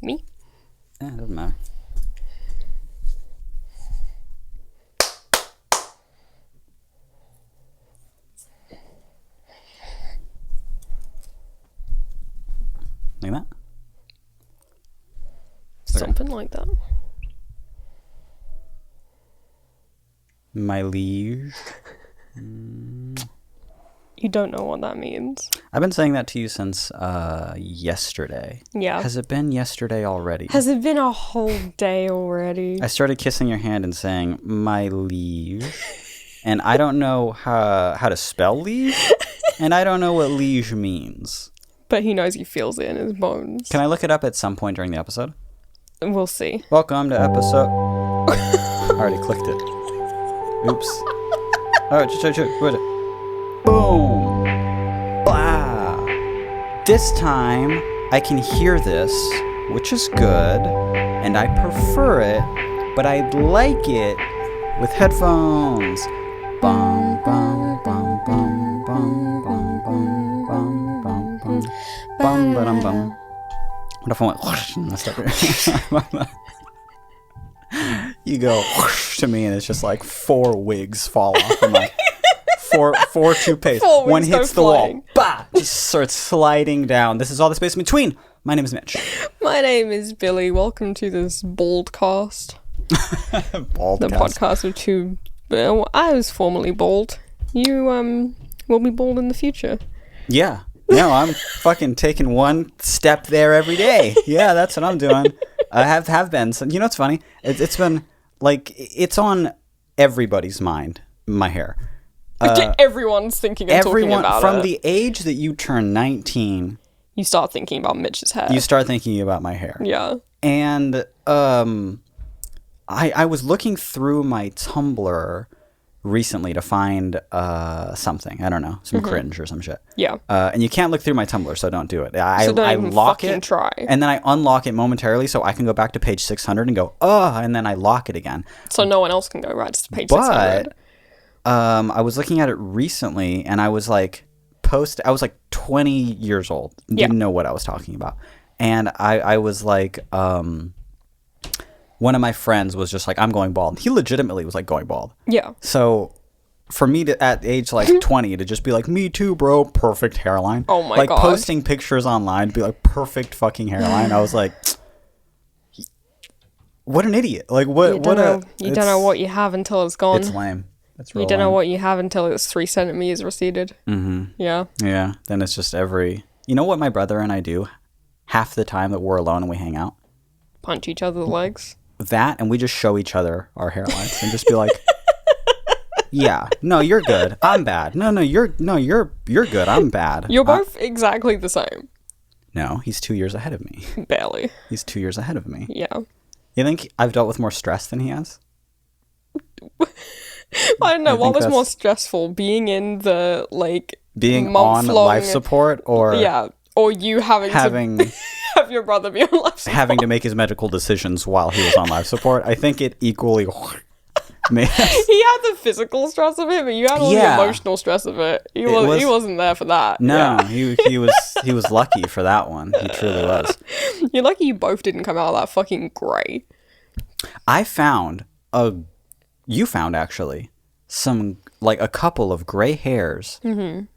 Me? Yeah, it doesn't matter. Like that? Something like that. My liege. You don't know what that means. I've been saying that to you since yesterday. Yeah. Has it been yesterday already? Has it been a whole day already? I started kissing your hand and saying, my liege. And I don't know how to spell liege. And I don't know what liege means. But he knows he feels it in his bones. Can I look it up at some point during the episode? We'll see. Welcome to episode... I already clicked it. Oops. Alright, wait. Boom. Blah. This time, I can hear this, which is good, and I prefer it, but I'd like it with headphones. Bum, bum, bum, bum, bum, bum, bum, bum, bum, bum, bum, bum, bum. What if I went whoosh and messed up here? You go whoosh to me and it's just like 4 wigs fall off of my four toupees. One hits the wall. Bah! Just starts sliding down. This is all the space in between. My name is Mitch. My name is Billy. Welcome to this Baldcast. Baldcast. The podcast of two... Well, I was formerly bald. You will be bald in the future. Yeah. No, I'm fucking taking one step there every day. Yeah, that's what I'm doing. I have been. So, you know what's funny? It's been, like, it's on everybody's mind, my hair. Everyone's thinking and talking about it. From the age that you turn 19... You start thinking about Mitch's hair. You start thinking about my hair. Yeah. And I was looking through my Tumblr recently to find something. I don't know, some cringe or some shit. Yeah. And you can't look through my Tumblr, so don't do it. I even lock fucking it, try. and then I unlock it momentarily so I can go back to page 600 and go, and then I lock it again. So no one else can go right to page 600. I was looking at it recently, and I was like, I was like 20 years old. Didn't know what I was talking about. And I was like, one of my friends was just like, I'm going bald. He legitimately was like going bald. Yeah. So for me to, at age like 20, to just be like, me too, bro, perfect hairline. Oh my God. Like posting pictures online to be like, perfect fucking hairline. I was like, what an idiot. Like, You don't know what you have until it's gone. It's lame. It's real You don't know lame. what you have until it's 3 centimeters receded. Mm-hmm. Yeah. Yeah. Then it's just you know what my brother and I do half the time that we're alone and we hang out? Punch each other's legs. That, and we just show each other our hairlines and just be like, yeah, no, you're good. I'm bad. No, you're good. I'm bad. You're both exactly the same. No, he's 2 years ahead of me. Barely. He's 2 years ahead of me. Yeah. You think I've dealt with more stress than he has? I don't know. What was more stressful? Being in the, being on life support, or... Yeah. Or you having to have your brother be on life support. Having to make his medical decisions while he was on life support. I think it equally... He had the physical stress of it, but you had all the emotional stress of it. He wasn't there for that. No, he was lucky for that one. He truly was. You're lucky you both didn't come out of that fucking grey. You found actually some, like, a couple of gray hairs. Mm-hmm.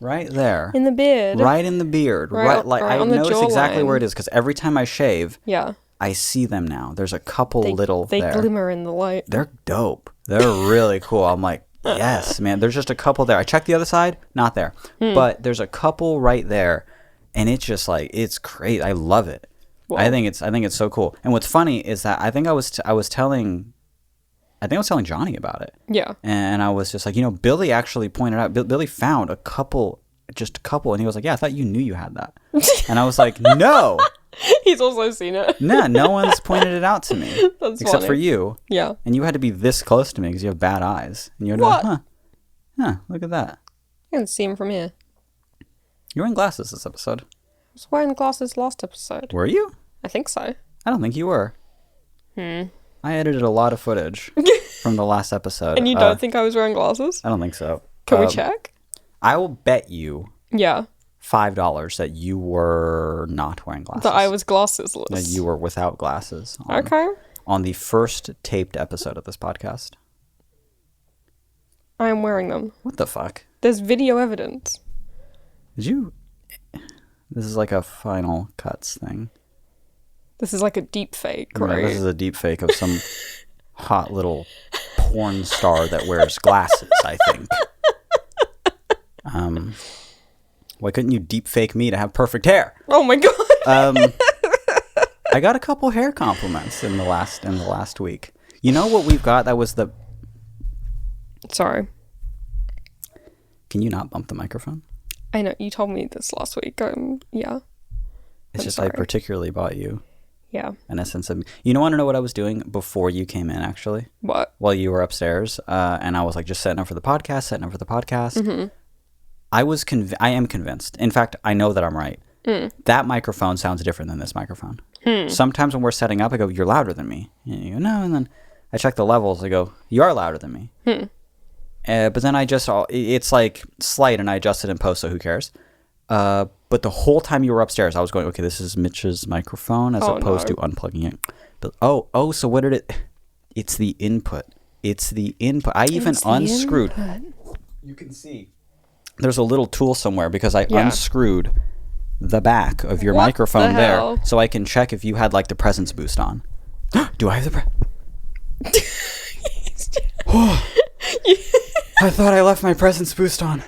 Right there. In the beard. Right in the beard. Right I notice exactly where it is, because every time I shave, I see them now. There's a couple there. They glimmer in the light. They're dope. They're really cool. I'm like, yes, man. There's just a couple there. I checked the other side, not there. But there's a couple right there, and it's just like, it's great. I love it. Whoa. I think it's so cool. And what's funny is that I think I was telling Johnny about it. Yeah. And I was just like, Billy actually pointed out, Billy found just a couple, and he was like, yeah, I thought you knew you had that. And I was like, no. He's also seen it. No one's pointed it out to me. That's except funny. for you. Yeah. And you had to be this close to me because you have bad eyes. And you had to be like, huh, look at that. You can see him from here. You're wearing glasses this episode. I was wearing glasses last episode. Were you? I think so. I don't think you were. I edited a lot of footage from the last episode. And you don't think I was wearing glasses? I don't think so. Can we check? I will bet you. Yeah. $5 that you were not wearing glasses. That I was glassesless. That you were without glasses. Okay. On the first taped episode of this podcast. I am wearing them. What the fuck? There's video evidence. Did you... This is like a Final Cuts thing. This is like a deep fake, right? This is a deep fake of some hot little porn star that wears glasses, I think. Why couldn't you deep fake me to have perfect hair? Oh my god. I got a couple hair compliments in the last week. You know what we've got? That was the... Sorry. Can you not bump the microphone? I know, you told me this last week. Yeah. It's just sorry. I particularly bought you. Yeah. An essence of... You want to know what I was doing before you came in, actually? What? While you were upstairs, and I was like just setting up for the podcast. Mm-hmm. I am convinced. In fact, I know that I'm right. That microphone sounds different than this microphone. Sometimes when we're setting up, I go, "You're louder than me." And you go, "No," and then I check the levels. I go, "You are louder than me." But then it's like slight, and I adjusted in post, so who cares? But the whole time you were upstairs, I was going, okay, this is Mitch's microphone as opposed to unplugging it. But so what did it? It's the input. I even unscrewed. You can see. There's a little tool somewhere because I unscrewed the back of your microphone there, so I can check if you had like the presence boost on. Do I have the I thought I left my presence boost on.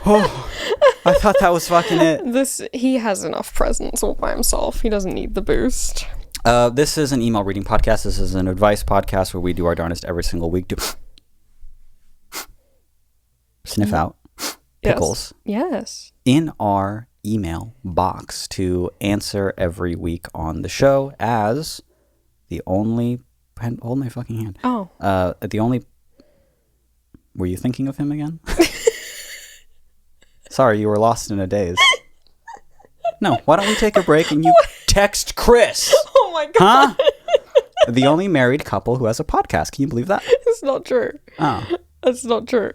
I thought that was fucking it. He has enough presence all by himself. He doesn't need the boost. This is an email reading podcast. This is an advice podcast where we do our darndest every single week to sniff out pickles. Yes. In our email box to answer every week on the show as the only... Hold my fucking hand. Oh. The only... Were you thinking of him again? Sorry, you were lost in a daze. No, why don't we take a break and you text Chris? Oh my god. Huh? The only married couple who has a podcast. Can you believe that? It's not true. Oh. It's not true.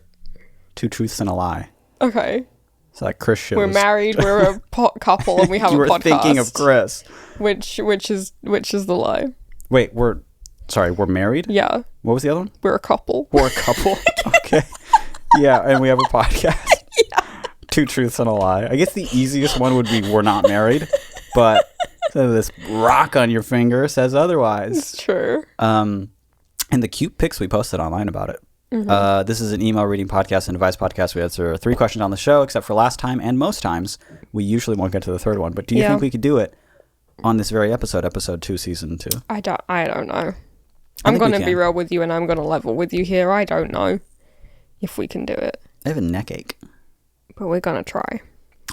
2 truths and a lie. Okay. It's like Chris shows. We're married, we're a couple, and we have a podcast. You were thinking of Chris. Which is the lie? Wait, we're married? Yeah. What was the other one? We're a couple. We're a couple? Okay. Yeah, and we have a podcast. Yeah. 2 truths and a lie. I guess the easiest one would be we're not married, but this rock on your finger says otherwise. It's true. And the cute pics we posted online about it. Mm-hmm. This is an email reading podcast and advice podcast. We answer 3 questions on the show, except for last time and most times. We usually won't get to the 3rd one, but do you think we could do it on this very episode 2, season 2? I don't know. I'm going to be real with you, and I'm going to level with you here. I don't know if we can do it. I have a neck ache. But we're going to try.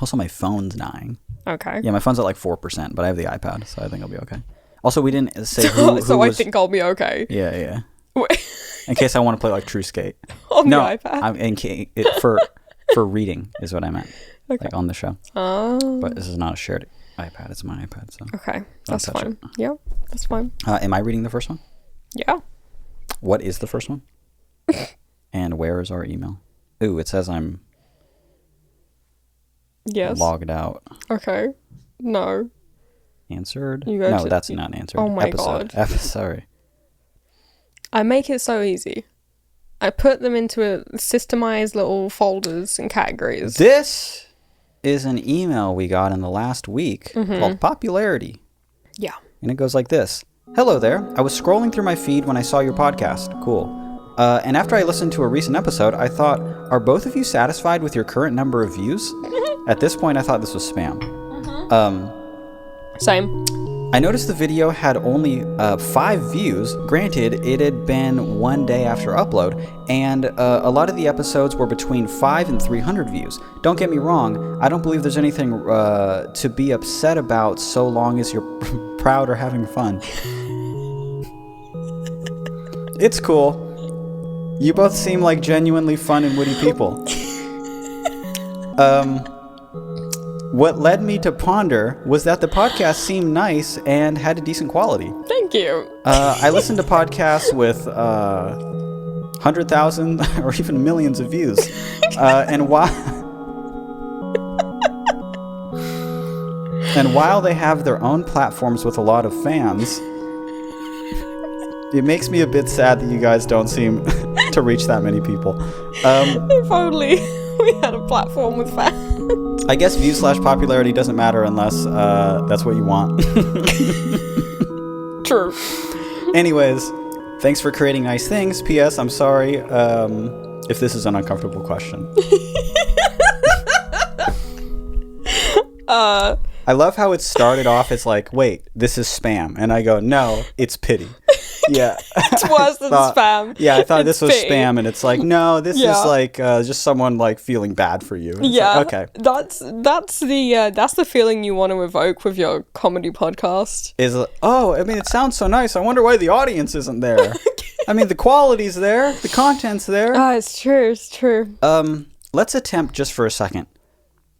Also, my phone's dying. Okay. Yeah, my phone's at like 4%, but I have the iPad, so I think I'll be okay. Also, we didn't say who So I think I'll be okay. Yeah. In case I want to play like True Skate. On the iPad? For reading is what I meant. Okay. Like on the show. Oh. But this is not a shared iPad. It's my iPad. So okay. That's fine. Yeah, that's fine. Am I reading the first one? Yeah. What is the first one? And where is our email? Ooh, it says I'm logged out. Okay. No. Answered? No, that's not answered. Oh my god. Sorry. I make it so easy. I put them into a systemized little folders and categories. This is an email we got in the last week called Popularity. Yeah. And it goes like this. Hello there. I was scrolling through my feed when I saw your podcast. Cool. And after I listened to a recent episode, I thought, are both of you satisfied with your current number of views? At this point, I thought this was spam. Same. I noticed the video had only 5 views. Granted, it had been 1 day after upload, and a lot of the episodes were between 5 and 300 views. Don't get me wrong, I don't believe there's anything to be upset about so long as you're proud or having fun. It's cool. You both seem like genuinely fun and witty people. What led me to ponder was that the podcast seemed nice and had a decent quality. Thank you. I listened to podcasts with 100,000 or even millions of views. And while And while they have their own platforms with a lot of fans, it makes me a bit sad that you guys don't seem to reach that many people. If only we had a platform with fans. I guess views/popularity doesn't matter unless that's what you want. True. Anyways, thanks for creating nice things. P.S. I'm sorry if this is an uncomfortable question. I love how it started off as like, wait, this is spam. And I go, no, it's pity. Yeah. It's worse than spam. Yeah, I thought It's this was pity. spam. And it's like, no, this is like just someone like feeling bad for you. And it's Yeah. like, okay. That's the feeling you want to evoke with your comedy podcast. I mean, it sounds so nice. I wonder why the audience isn't there. I mean, the quality's there. The content's there. It's true. It's true. Let's attempt just for a second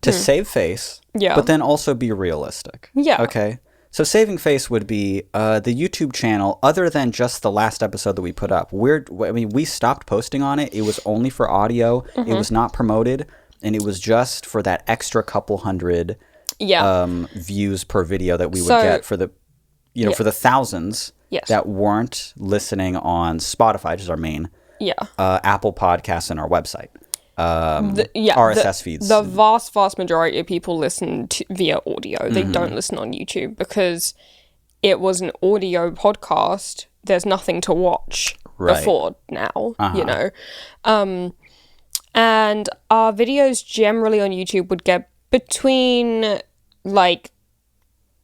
to save face. Yeah. But then also be realistic. Yeah. Okay. So saving face would be the YouTube channel, other than just the last episode that we put up. We stopped posting on it. It was only for audio. Mm-hmm. It was not promoted. And it was just for that extra couple hundred views per video that we would get for the, for the thousands that weren't listening on Spotify, which is our main, Apple Podcasts, and our website. RSS feeds. The vast majority of people listen via audio. They don't listen on YouTube because it was an audio podcast. There's nothing to watch before now, and our videos generally on YouTube would get between like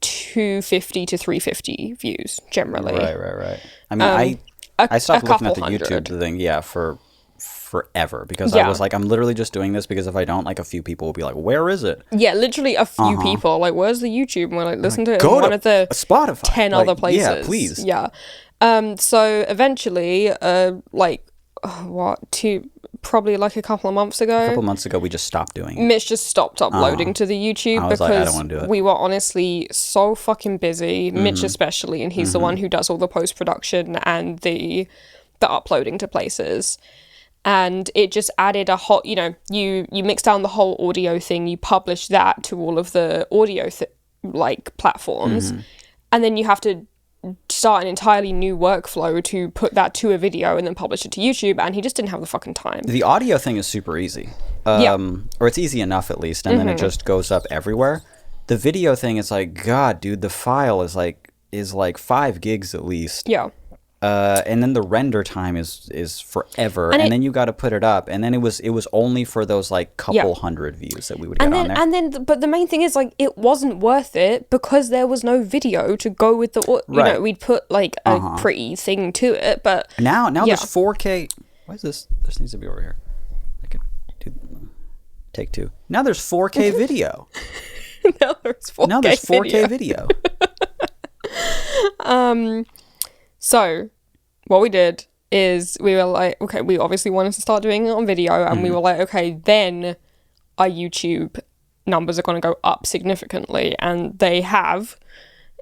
250 to 350 views generally. Right. I mean, I stopped looking at the YouTube thing, for forever, because I was like, I'm literally just doing this because if I don't, like, a few people will be like, where is it? Yeah, literally a few people are like, where's the YouTube? And we're like, listen to it Go in one of the Spotify. 10 other places. Yeah, please. Yeah. So eventually, probably like a couple of months ago. A couple months ago, we just stopped doing it. Mitch just stopped uploading to the YouTube I was because like, I don't want to do it. we were honestly so fucking busy, Mitch especially, and he's the one who does all the post-production and the uploading to places. And it just added a hot, you mix down the whole audio thing, you publish that to all of the audio platforms, and then you have to start an entirely new workflow to put that to a video and then publish it to YouTube, and he just didn't have the fucking time. The audio thing is super easy. Or it's easy enough at least, and then it just goes up everywhere. The video thing is like, God, dude, the file is like 5 gigs at least. Yeah. And then the render time is forever, and then you got to put it up, and then it was only for those like couple hundred views that we would get on there. But the main thing is like it wasn't worth it because there was no video to go with the we'd put like a pretty thing to it, but now there's 4K. Why is this? This needs to be over here. I could do take 2. Now there's 4K video. Now there's 4K video. So, what we did is we were like, okay, we obviously wanted to start doing it on video, and we were like, okay, then our YouTube numbers are going to go up significantly, and they have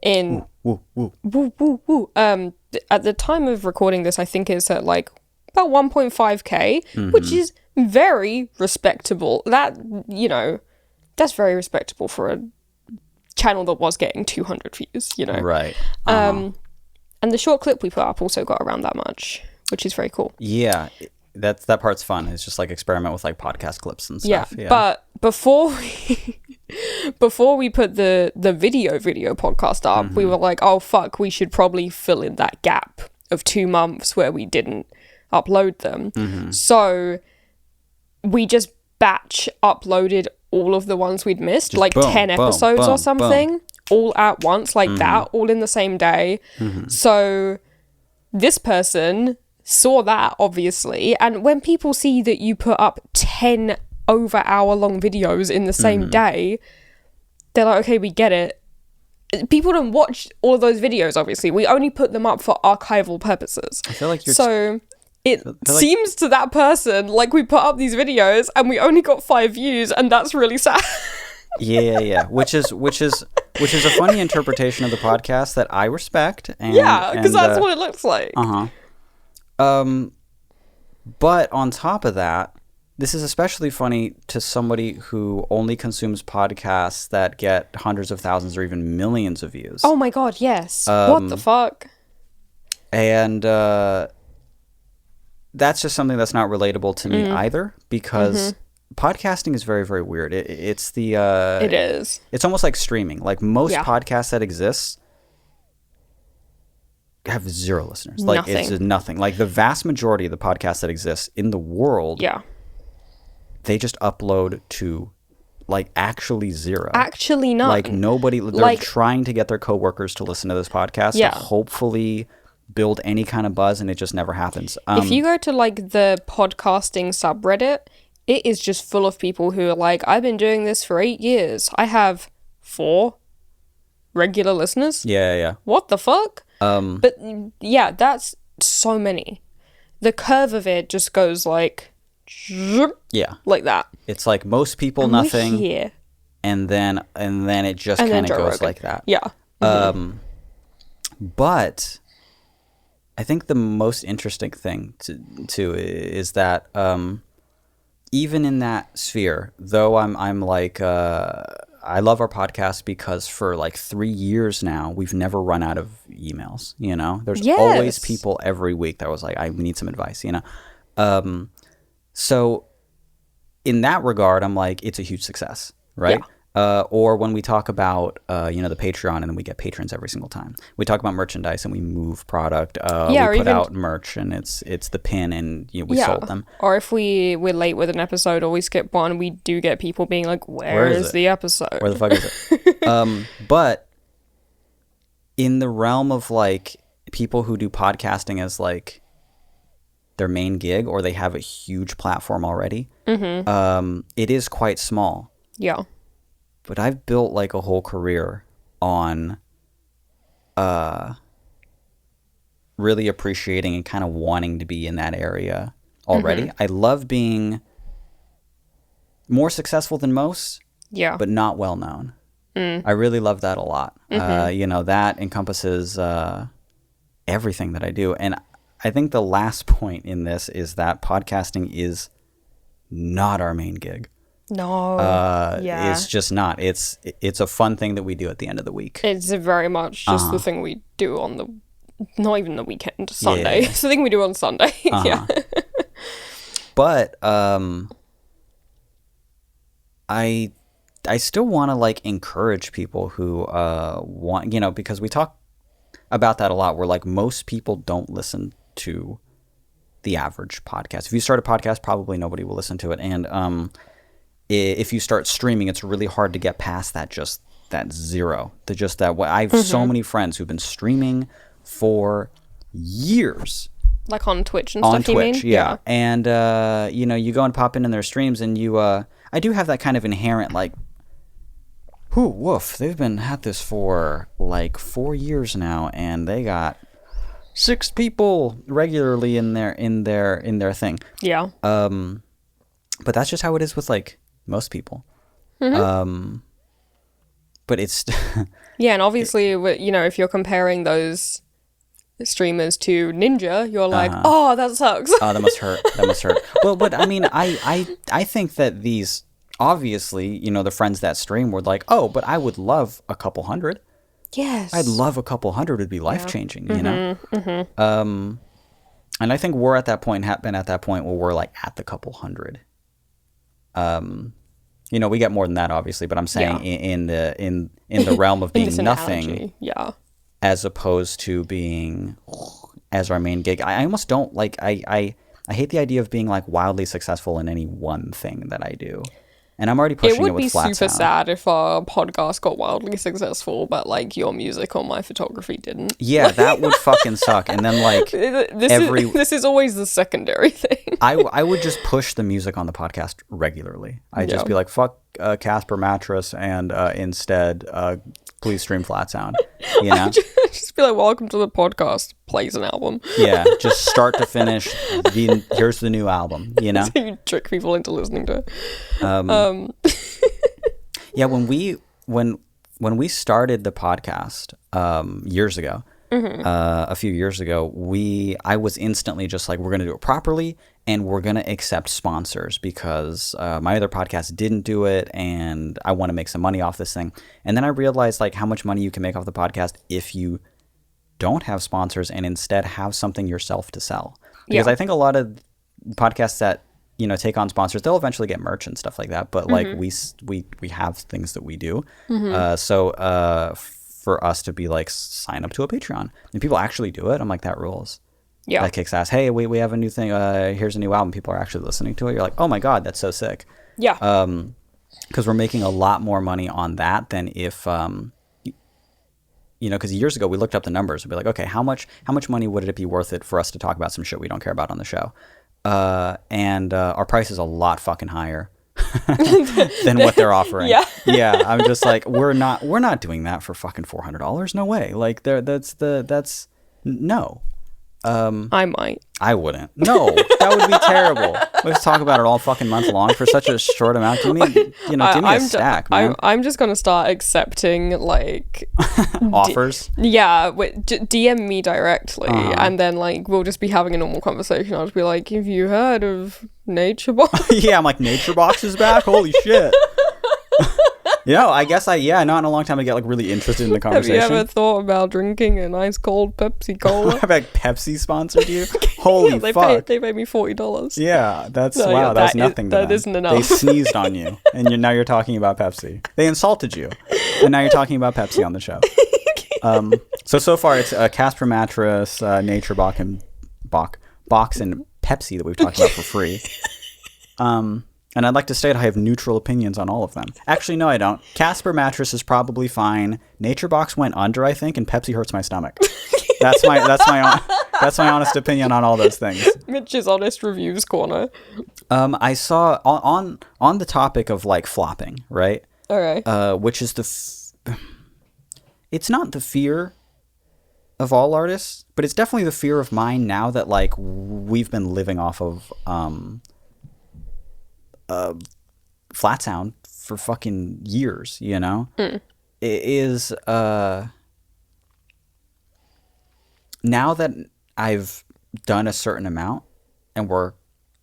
in... at the time of recording this, I think it's at like about 1.5k, which is very respectable. That, that's very respectable for a channel that was getting 200 views, Right. And the short clip we put up also got around that much, which is very cool. Yeah, that part's fun. It's just like experiment with like podcast clips and stuff. Yeah. But before we put the video podcast up, we were like, oh fuck, we should probably fill in that gap of 2 months where we didn't upload them. So we just batch uploaded all of the ones we'd missed, just like 10 episodes or something. All at once, like that, all in the same day. So this person saw that, obviously, and when people see that you put up 10 over hour long videos in the same day, they're like, okay, we get it. People don't watch all of those videos, obviously. We only put them up for archival purposes. I feel like you're... It seems to that person like we put up these videos and we only got 5 views, and that's really sad. Yeah. Which is a funny interpretation of the podcast that I respect. And, because that's what it looks like. But on top of that, this is especially funny to somebody who only consumes podcasts that get hundreds of thousands or even millions of views. Oh my god, yes. What the fuck? And that's just something that's not relatable to me either, because podcasting is very, very weird. It's the... it is. It's almost like streaming. Like most podcasts that exist have 0 listeners. Like it's nothing. Like the vast majority of the podcasts that exist in the world, they just upload to like actually 0. Actually none. Like nobody, they're trying to get their coworkers to listen to this podcast to hopefully build any kind of buzz, and it just never happens. If you go to like the podcasting subreddit, it is just full of people who are like, I've been doing this for 8 years. I have 4 regular listeners. Yeah. What the fuck? But yeah, that's so many. The curve of it just goes like, like that. It's like most people, and nothing, here. and then it just kind of goes like that. Yeah. But I think the most interesting thing to is that even in that sphere, though I'm like I love our podcast because for like 3 years now, we've never run out of emails, you know? There's always people every week that was like, we need some advice, you know? So in that regard, I'm like, it's a huge success, right? Yeah. Or when we talk about, you know, the Patreon, and then we get patrons every single time. We talk about merchandise and we move product. We put out merch, and it's the pin, and you know, we sold them. Or if we're late with an episode or we skip one, we do get people being like, where is the episode? Where the fuck is it? But in the realm of like people who do podcasting as like their main gig, or they have a huge platform already, it is quite small. Yeah. But I've built like a whole career on really appreciating and kind of wanting to be in that area already. I love being more successful than most, but not well known. I really love that a lot. You know, that encompasses everything that I do. And I think the last point in this is that podcasting is not our main gig. No, it's just not. It's a fun thing that we do at the end of the week. It's very much just the thing we do on the, not even the weekend, Sunday. It's the thing we do on Sunday. Yeah. But I still want to like encourage people who want, you know, because we talk about that a lot. Where like most people don't listen to the average podcast. If you start a podcast, probably nobody will listen to it, and if you start streaming, it's really hard to get past that 0. I have so many friends who've been streaming for years. Like on Twitch and stuff, you mean? Yeah. And, you know, you go and pop in their streams, and you, I do have that kind of inherent, like, woof, they've been at this for like 4 years now, and they got 6 people regularly in their thing. Yeah. But that's just how it is with like most people. But it's yeah, and obviously, you know, if you're comparing those streamers to Ninja, you're like, oh, that sucks. Oh, that must hurt. Well, but I mean, I think that these, obviously, you know, the friends that stream were like, oh, but I would love a couple hundred. Yes, I'd love a couple hundred. It'd be life-changing, you know? And I think we're at that point, have been at that point where we're like at the couple hundred. You know, we get more than that, obviously, but I'm saying in the realm of being nothing, as opposed to being as our main gig. I almost don't like. I hate the idea of being like wildly successful in any one thing that I do. And I'm already pushing it with flat sound. It would be super sad if our podcast got wildly successful, but like your music or my photography didn't. Yeah, that would fucking suck. And then like this is always the secondary thing. I would just push the music on the podcast regularly. I'd just be like, fuck Casper Mattress, and instead please stream flat sound. You know? Just be like, welcome to the podcast. Plays an album. Yeah, just start to finish. Here's the new album. You know, so you trick people into listening to it. Yeah, when we started the podcast years ago, a few years ago, I was instantly just like, we're going to do it properly, and we're going to accept sponsors because my other podcast didn't do it, and I want to make some money off this thing. And then I realized like how much money you can make off the podcast if you don't have sponsors and instead have something yourself to sell. Because I think a lot of podcasts that take on sponsors, they'll eventually get merch and stuff like that. But like we have things that we do. So for us to be like, sign up to a Patreon, and people actually do it, I'm like, that rules. Yeah, that kicks ass. Hey, we have a new thing. Here's a new album. People are actually listening to it. You're like, oh my god, that's so sick. Yeah. Because we're making a lot more money on that than if because years ago we looked up the numbers. We'd be like, okay, how much money would it be worth it for us to talk about some shit we don't care about on the show? And our price is a lot fucking higher than what they're offering. Yeah. I'm just like, we're not doing that for fucking $400. No way. Like that's no. I might. I wouldn't. No, that would be terrible. Let's talk about it all fucking month long for such a short amount. Give me a stack, man. I'm just gonna start accepting like offers. DM me directly, and then like we'll just be having a normal conversation. I'll just be like, "Have you heard of Nature Box?" Yeah, I'm like, Nature Box is back. Holy shit. I guess not in a long time to get like really interested in the conversation. Have you ever thought about drinking an ice cold Pepsi Cola? Have like Pepsi sponsored you? Holy fuck! They paid me $40. Yeah, that's wow. That's nothing. That isn't enough. They sneezed on you, and now you're talking about Pepsi. They insulted you, and now you're talking about Pepsi on the show. So far it's Casper mattress, Nature Box and Pepsi that we've talked about for free. And I'd like to state I have neutral opinions on all of them. Actually, no, I don't. Casper mattress is probably fine. Nature Box went under, I think, and Pepsi hurts my stomach. That's my honest opinion on all those things. Mitch's honest reviews corner. I saw on the topic of like flopping, right? All right. Which is it's not the fear of all artists, but it's definitely the fear of mine now that like we've been living off of flat sound for fucking years, It is now that I've done a certain amount and we're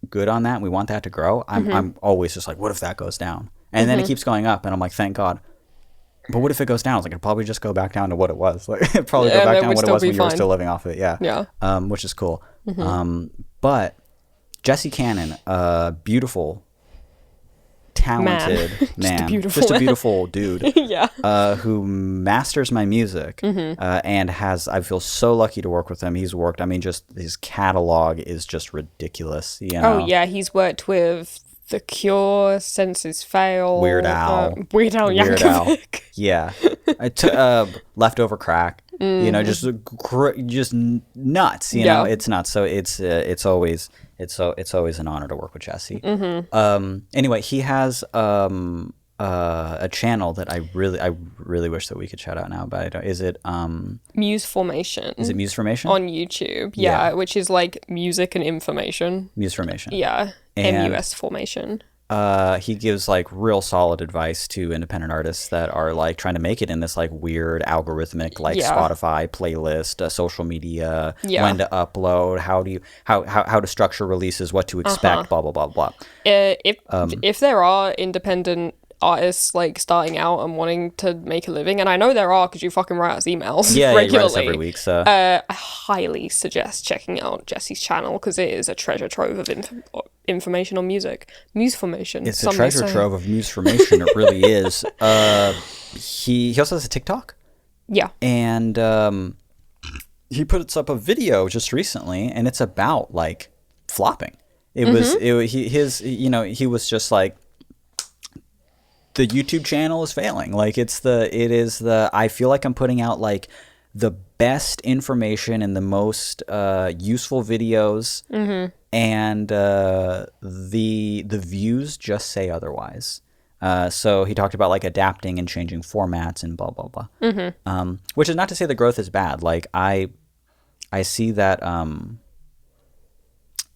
good on that and we want that to grow, I'm always just like, what if that goes down? And then it keeps going up and I'm like, thank God. But what if it goes down? I was like, it'll probably just go back down to what it was. Like it'd probably go back down to what it was when you were still living off of it. Yeah. Which is cool. But Jesse Cannon, beautiful, talented man. Just a beautiful dude. Who masters my music and I feel so lucky to work with him. He's worked, just his catalog is just ridiculous. Oh yeah, he's worked with The Cure, Senses Fail, Weird Al Yankovic. Yeah. Leftover Crack. Just nuts. It's nuts. So it's always an honor to work with Jesse. Anyway, he has a channel that I really wish that we could shout out now, but I don't. Is it Muse Formation? Is it Muse Formation on YouTube? Yeah, which is like music and information. Muse Formation. Yeah, and MUS Formation. He gives like real solid advice to independent artists that are like trying to make it in this like weird algorithmic like Spotify playlist, social media, when to upload, how to structure releases, what to expect, blah blah blah blah. If there are independent artists like starting out and wanting to make a living, and I know there are because you fucking write us emails regularly. You write us every week. So I highly suggest checking out Jesse's channel because it is a treasure trove of information on music. Muse Formation. It's a treasure trove of Muse Formation. It really is. He also has a TikTok. Yeah. And he puts up a video just recently, and it's about like flopping. He was just like, the YouTube channel is failing. Like I feel like I'm putting out like the best information and the most useful videos, and the views just say otherwise. So he talked about like adapting and changing formats and blah blah blah. Which is not to say the growth is bad. Like I see that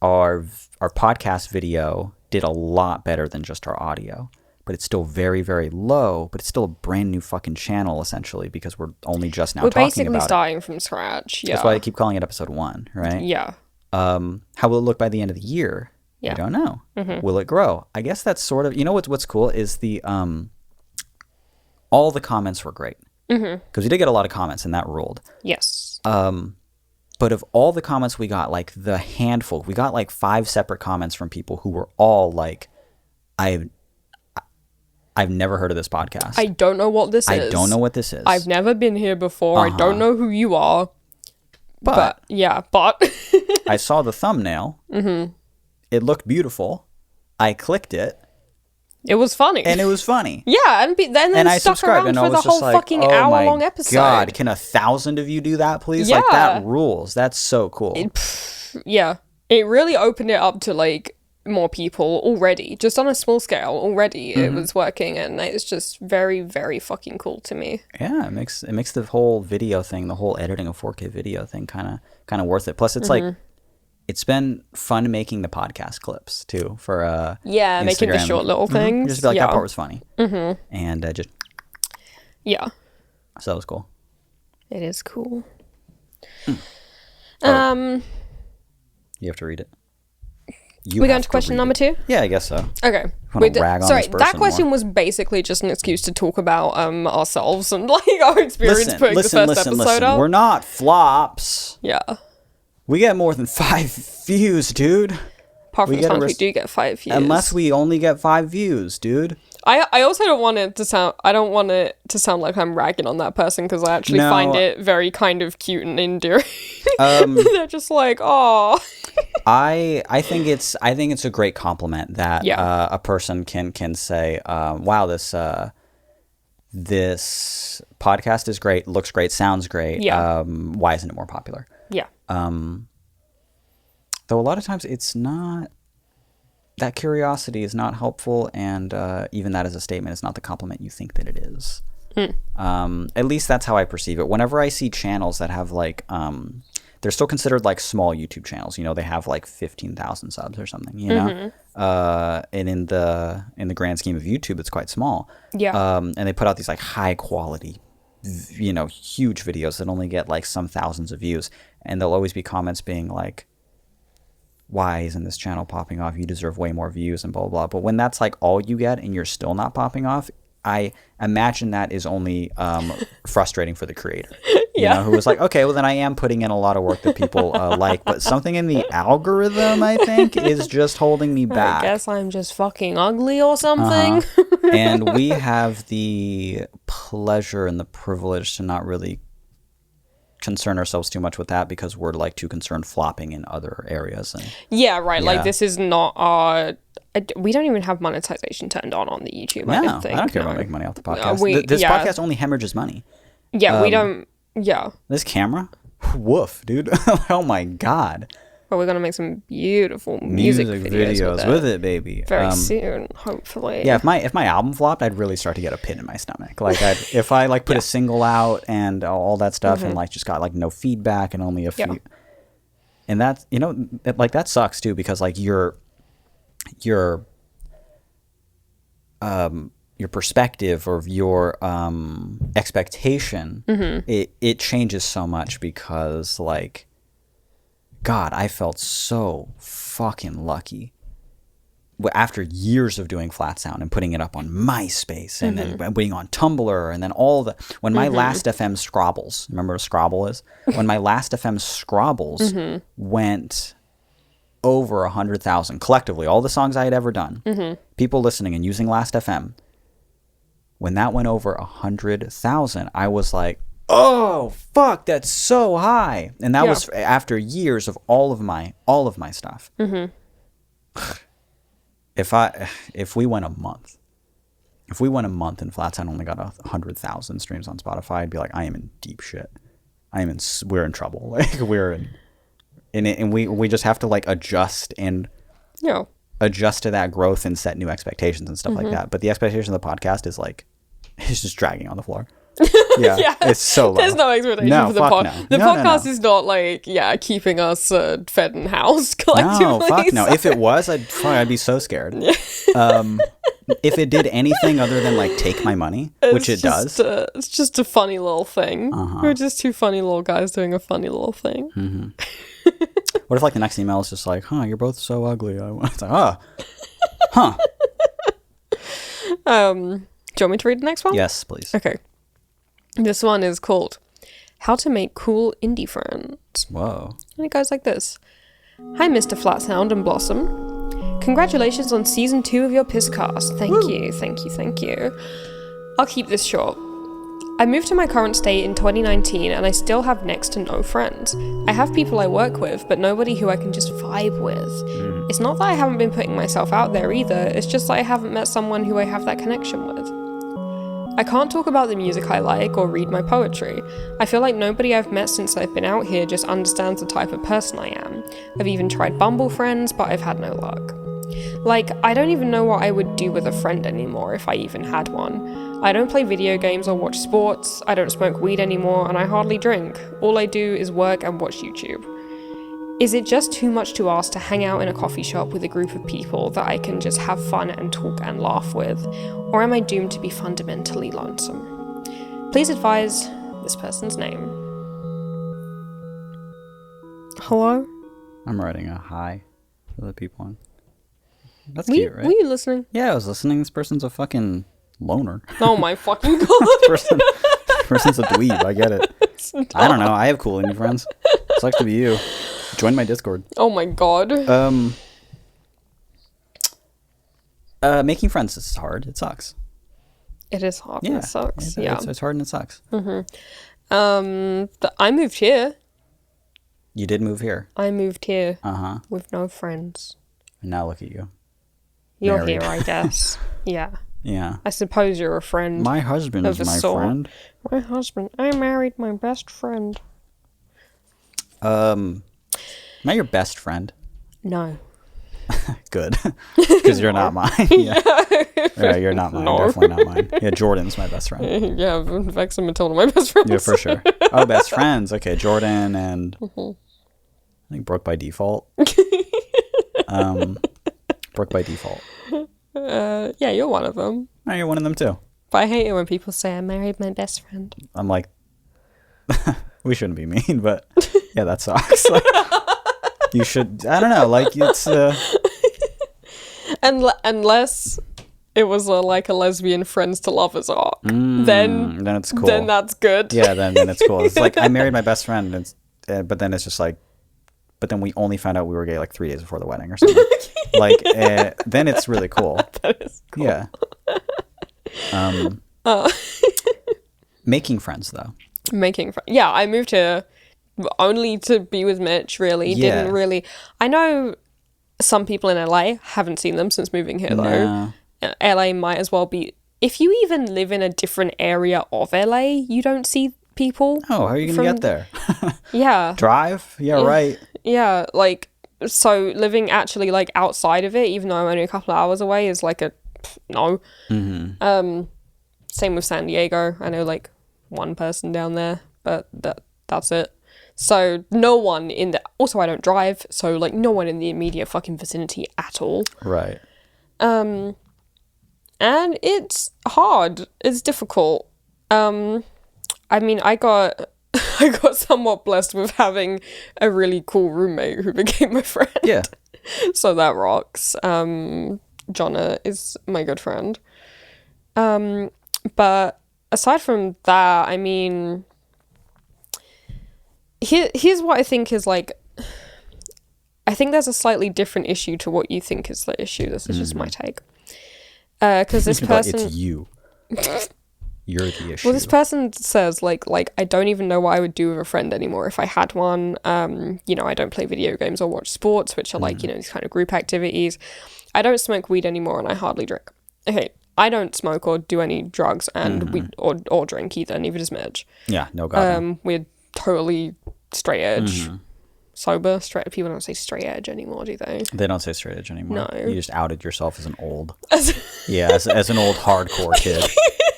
our podcast video did a lot better than just our audio. but it's still very, very low, but it's still a brand new fucking channel, essentially, because we're only just now we're talking basically about starting from scratch. Yeah. That's why I keep calling it episode 1, right? Yeah. How will it look by the end of the year? Yeah. I don't know. Will it grow? I guess that's sort of, what's cool is the, all the comments were great. Because we did get a lot of comments and that ruled. Yes. But of all the comments we got, like the handful, we got like 5 separate comments from people who were all like, I've never heard of this podcast. I don't know what this is. I don't know what this is. I've never been here before. I don't know who you are. But I saw the thumbnail. It looked beautiful. I clicked it. It was funny. And it was funny. Yeah, and I stuck around for the whole fucking hour-long episode. God, can 1,000 of you do that, please? Yeah. Like, that rules. That's so cool. It really opened it up to, like, more people already. Just on a small scale already, it was working, and it's just very, very fucking cool to me. Yeah, it makes the whole video thing, the whole editing of 4K video thing kind of worth it. Plus, it's like, it's been fun making the podcast clips too for making the short little things. Just be like, that part was funny. And just so that was cool. It is cool. You have to read it. We're going to question number 2? Yeah, I guess so. Okay. That question was basically just an excuse to talk about ourselves and like our experience putting the first episode up. We're not flops. Yeah. We get more than 5 views, dude. Apart from the times we do get 5 views. Unless we only get 5 views, dude. I also don't want it to sound like I'm ragging on that person, because I actually find it very kind of cute and endearing. They're just like, oh. I think it's a great compliment that a person can say, wow, this podcast is great, looks great, sounds great. Yeah. Why isn't it more popular? Yeah. Though a lot of times it's not. That curiosity is not helpful, and even that as a statement is not the compliment you think that it is. At least that's how I perceive it. Whenever I see channels that have like, they're still considered like small YouTube channels. They have like 15,000 subs or something. And in the grand scheme of YouTube, it's quite small. Yeah. And they put out these like high quality, huge videos that only get like some thousands of views, and there'll always be comments being like, why isn't this channel popping off? You deserve way more views and blah, blah, blah. But when that's like all you get and you're still not popping off, I imagine that is only frustrating for the creator. Who was like, okay, well then I am putting in a lot of work that people like, but something in the algorithm, I think, is just holding me back. I guess I'm just fucking ugly or something. And we have the pleasure and the privilege to not really concern ourselves too much with that, because we're like too concerned flopping in other areas. And like this is not our we don't even have monetization turned on the YouTube. No, I don't care about making money off the podcast. This podcast only hemorrhages money. We don't. This camera, woof, dude. Oh my god. But we're gonna make some beautiful music videos with it, baby. Very soon, hopefully. Yeah, if my album flopped, I'd really start to get a pit in my stomach. Like, if I like put a single out and all that stuff, and like just got like no feedback and only a few, and that's like that sucks too, because like your perspective or your expectation, it changes so much, because like, God, I felt so fucking lucky after years of doing flat sound and putting it up on MySpace and then putting on Tumblr, and then when my Last FM Scrabbles, remember what a Scrabble is? When my Last FM Scrabbles went over 100,000 collectively, all the songs I had ever done, people listening and using Last FM, when that went over 100,000, I was like, oh fuck, that's so high. And that was after years of all of my stuff. If we went a month and Flat Sound only got 100,000 streams on Spotify, I'd be like, I am in deep shit. We're in trouble. Like, we're in it, and we just have to like adjust to that growth and set new expectations and stuff like that. But the expectation of the podcast is like, it's just dragging on the floor. Yeah, it's so low. There's no expectation for the podcast. The podcast is not like, keeping us fed and housed collectively. No, fuck no. If it was, I'd be so scared. if it did anything other than like take my money, which it does. It's just a funny little thing. We're just two funny little guys doing a funny little thing. What if like the next email is just like, huh, you're both so ugly. It's like, huh. Do you want me to read the next one? Yes, please. Okay. This one is called How to Make Cool Indie Friends. Whoa. And it goes like this. Hi, Mr. Flatsound and Blossom. Congratulations on season 2 of your Pisscast. Thank you. I'll keep this short. I moved to my current state in 2019 and I still have next to no friends. I have people I work with, but nobody who I can just vibe with. It's not that I haven't been putting myself out there either, it's just that I haven't met someone who I have that connection with. I can't talk about the music I like or read my poetry. I feel like nobody I've met since I've been out here just understands the type of person I am. I've even tried Bumble friends, but I've had no luck. Like, I don't even know what I would do with a friend anymore if I even had one. I don't play video games or watch sports, I don't smoke weed anymore, and I hardly drink. All I do is work and watch YouTube. Is it just too much to ask to hang out in a coffee shop with a group of people that I can just have fun and talk and laugh with? Or am I doomed to be fundamentally lonesome? Please advise this person's name. Hello? I'm writing a hi for the people on. That's cute, right? Were you listening? Yeah, I was listening. This person's a fucking loner. Oh my fucking god. Person's a dweeb. I get it. I don't know. I have cool indie friends. Sucks to be you. Join my Discord. Oh my god. Making friends is hard. It sucks. It is hard. Yeah, it sucks. It's hard and it sucks. I moved here. You did move here. I moved here. Uh-huh. With no friends. And now look at you. You're Married. here, I guess. Yeah. Yeah. I suppose you're a friend. My husband is my friend. My husband. I married my best friend. Am I your best friend? No. Good. Because you're not mine. Yeah. Yeah, you're not mine. No. Definitely not mine. Yeah, Jordan's my best friend. Yeah, Vex and Matilda, my best friends. Yeah, for sure. Oh, best friends. Okay, Jordan and I think Brooke by default. Brooke by default. Yeah, you're one of them. Oh, you're one of them too. But I hate it when people say I married my best friend. I'm like, we shouldn't be mean, but yeah, that sucks. Like, you should. I don't know. Like it's. Unless it was like a lesbian friends to lovers arc, then it's cool. Then that's good. Yeah, then it's cool. It's like I married my best friend, and but then it's just like, but then we only found out we were gay like 3 days before the wedding or something. Like then it's really cool. That is cool. Yeah. Making friends though. Yeah, I moved here only to be with Mitch. Really, Yeah. didn't really. I know some people in LA. Haven't seen them since moving here though. No. LA might as well be. If you even live in a different area of LA, you don't see people. Oh, how are you gonna get there? Yeah. Drive? Yeah, right. Yeah, like, so living actually like outside of it, even though I'm only a couple of hours away, is like a no. Same with San Diego. I know like one person down there, but that's it. So no one in the. Also, I don't drive, so like no one in the immediate fucking vicinity at all. Right. And it's hard. It's difficult. I mean, I got somewhat blessed with having a really cool roommate who became my friend. Yeah. So that rocks. Jonna is my good friend. But aside from that, I mean, here's what I think is like, I think there's a slightly different issue to what you think is the issue. This is just my take. Because this person... It's you. You're the issue. Well, this person says, like, I don't even know what I would do with a friend anymore if I had one. You know, I don't play video games or watch sports, which are like, you know, these kind of group activities. I don't smoke weed anymore and I hardly drink. Okay, I don't smoke or do any drugs and we or drink either, neither does Midge. Yeah, no god. We're totally straight edge. Sober, straight. People don't say straight edge anymore, do they? They don't say straight edge anymore. No. You just outed yourself as an old. Yeah, as an old hardcore kid.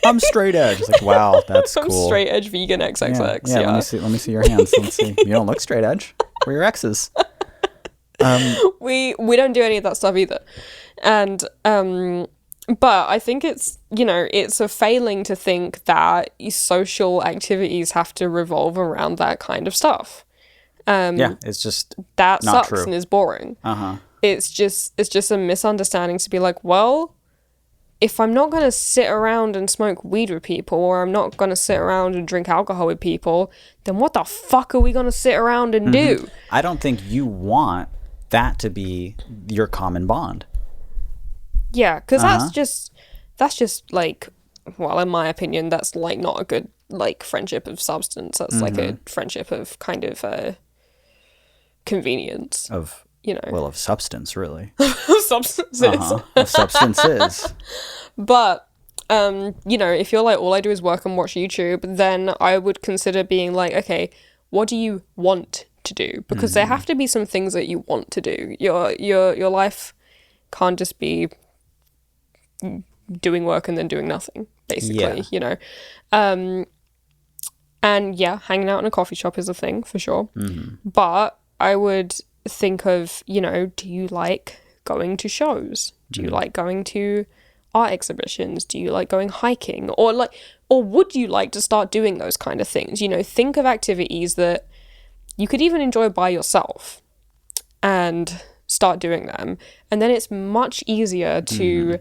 I'm straight edge. It's like, wow, that's I'm cool. straight edge vegan XXX. Yeah. Let me see your hands. Let's see. You don't look straight edge. Where are your exes? We don't do any of that stuff either. And But I think it's, it's a failing to think that social activities have to revolve around that kind of stuff. Yeah, it's just That not sucks true. and is boring. It's just a misunderstanding to be like, well, if I'm not going to sit around and smoke weed with people, or I'm not going to sit around and drink alcohol with people, then what the fuck are we going to sit around and do? I don't think you want that to be your common bond. Yeah, because that's just like, well, in my opinion, that's like not a good like friendship of substance. That's like a friendship of kind of convenience. Of substance, really. Substances. Of substances. But if you're like, all I do is work and watch YouTube, then I would consider being like, okay, what do you want to do? Because there have to be some things that you want to do. Your life can't just be doing work and then doing nothing, basically. And yeah, hanging out in a coffee shop is a thing for sure. But I would think of, do you like going to shows? Do you like going to art exhibitions? Do you like going hiking? Or would you like to start doing those kind of things? Think of activities that you could even enjoy by yourself and start doing them. And then it's much easier to,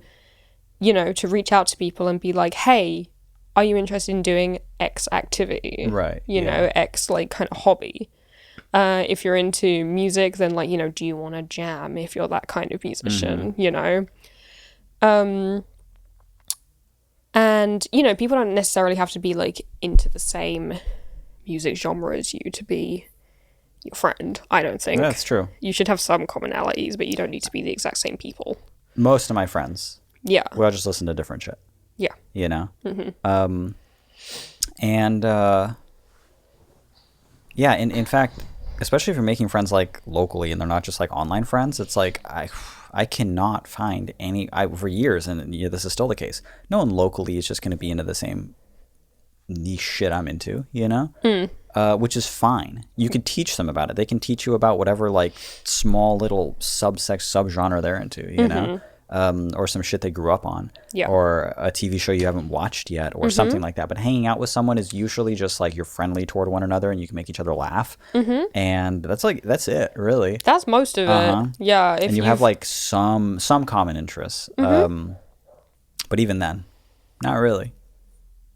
to reach out to people and be like, hey, are you interested in doing X activity? Right. X like kind of hobby. If you're into music, then like, do you want to jam if you're that kind of musician, And, people don't necessarily have to be like into the same music genre as you to be your friend, I don't think. That's true. You should have some commonalities, but you don't need to be the exact same people. Most of my friends. Yeah. We all just listen to different shit. Yeah. Yeah, in fact, especially if you're making friends like locally and they're not just like online friends, it's like I cannot find any for years, and this is still the case. No one locally is just going to be into the same niche shit I'm into, which is fine. You could teach them about it. They can teach you about whatever like small little subgenre they're into, or some shit they grew up on, or a TV show you haven't watched yet, or something like that. But hanging out with someone is usually just like you're friendly toward one another and you can make each other laugh, and that's it, really. That's most of it. Yeah, and you have like some common interests, but even then, not really,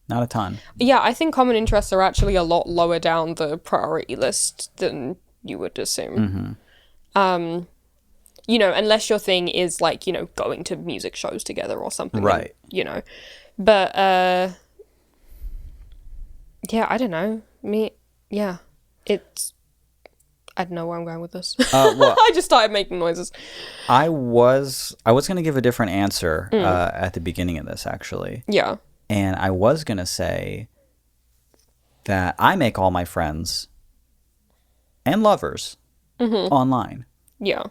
not a ton. Yeah, I think common interests are actually a lot lower down the priority list than you would assume. Unless your thing is like, going to music shows together or something. Right. But, yeah, I don't know. I don't know where I'm going with this. Well, I just started making noises. I was going to give a different answer at the beginning of this, actually. Yeah. And I was going to say that I make all my friends and lovers online. Yeah.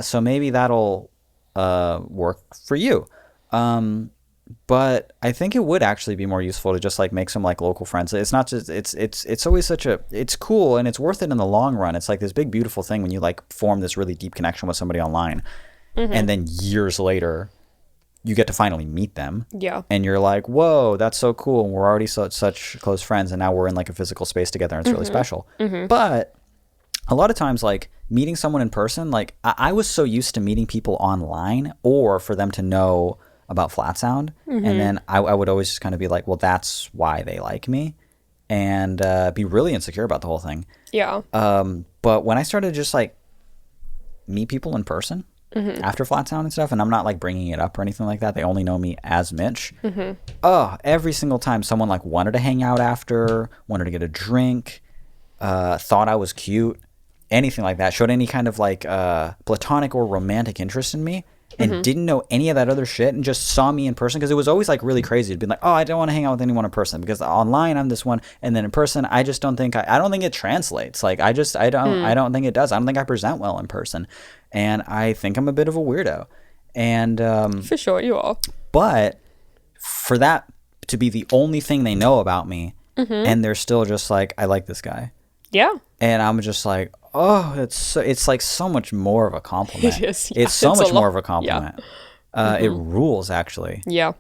So maybe that'll work for you. But I think it would actually be more useful to just like make some like local friends. It's not just it's always it's cool and it's worth it in the long run. It's like this big beautiful thing when you like form this really deep connection with somebody online, and then years later you get to finally meet them. Yeah. And you're like, whoa, that's so cool. And we're already such close friends, and now we're in like a physical space together, and it's really special. But a lot of times, like meeting someone in person, like I was so used to meeting people online or for them to know about Flat Sound. And then I would always just kind of be like, well, that's why they like me, and be really insecure about the whole thing. Yeah. But when I started to just like meet people in person after Flat Sound and stuff, and I'm not like bringing it up or anything like that, they only know me as Mitch. Oh, every single time someone like wanted to hang out after, wanted to get a drink, thought I was cute, anything like that, showed any kind of like platonic or romantic interest in me, and didn't know any of that other shit, and just saw me in person, because it was always like really crazy to be like, oh, I don't want to hang out with anyone in person, because online I'm this one, and then in person I just don't think I don't think it translates. Like I don't think it does. I don't think I present well in person, and I think I'm a bit of a weirdo. And for sure you are. But for that to be the only thing they know about me, and they're still just like, I like this guy. Yeah. And I'm just like, oh, it's like so much more of a compliment. It is. Yeah, it's so much more of a compliment. It rules, actually. Yeah.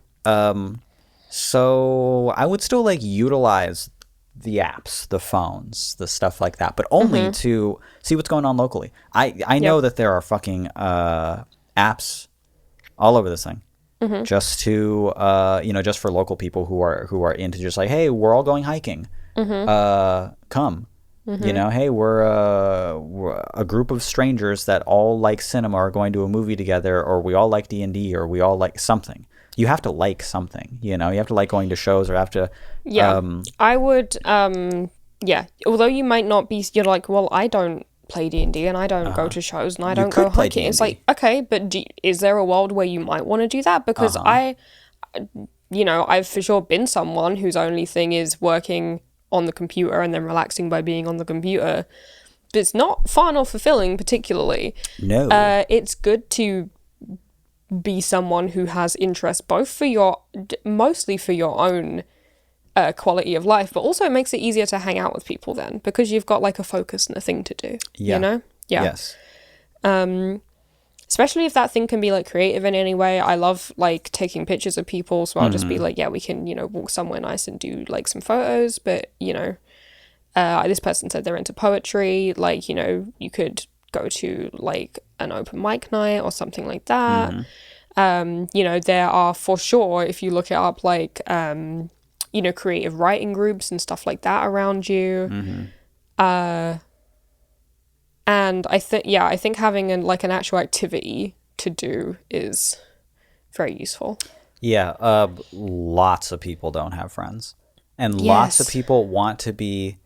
So I would still like utilize the apps, the phones, the stuff like that, but only to see what's going on locally. I know that there are fucking apps all over this thing, just to just for local people who are into just like, hey, we're all going hiking, come. Hey, we're a group of strangers that all like cinema, are going to a movie together, or we all like D&D, or we all like something. You have to like something, you have to like going to shows, or have to. Yeah, I would. Although you might not be, you're like, well, I don't play D&D, and I don't go to shows, and I don't go hiking. D&D. It's like, okay, but is there a world where you might want to do that? Because I've for sure been someone whose only thing is working on the computer and then relaxing by being on the computer. But it's not fun or fulfilling particularly. No. It's good to be someone who has interest both mostly for your own quality of life, but also it makes it easier to hang out with people then, because you've got like a focus and a thing to do. Yeah. Yes. Especially if that thing can be like creative in any way. I love like taking pictures of people, so I'll just be like, yeah, we can walk somewhere nice and do like some photos. But this person said they're into poetry, like you could go to like an open mic night or something like that. There are for sure, if you look it up, like creative writing groups and stuff like that around you. And I think having an actual activity to do is very useful. Yeah, lots of people don't have friends, and lots of people want to be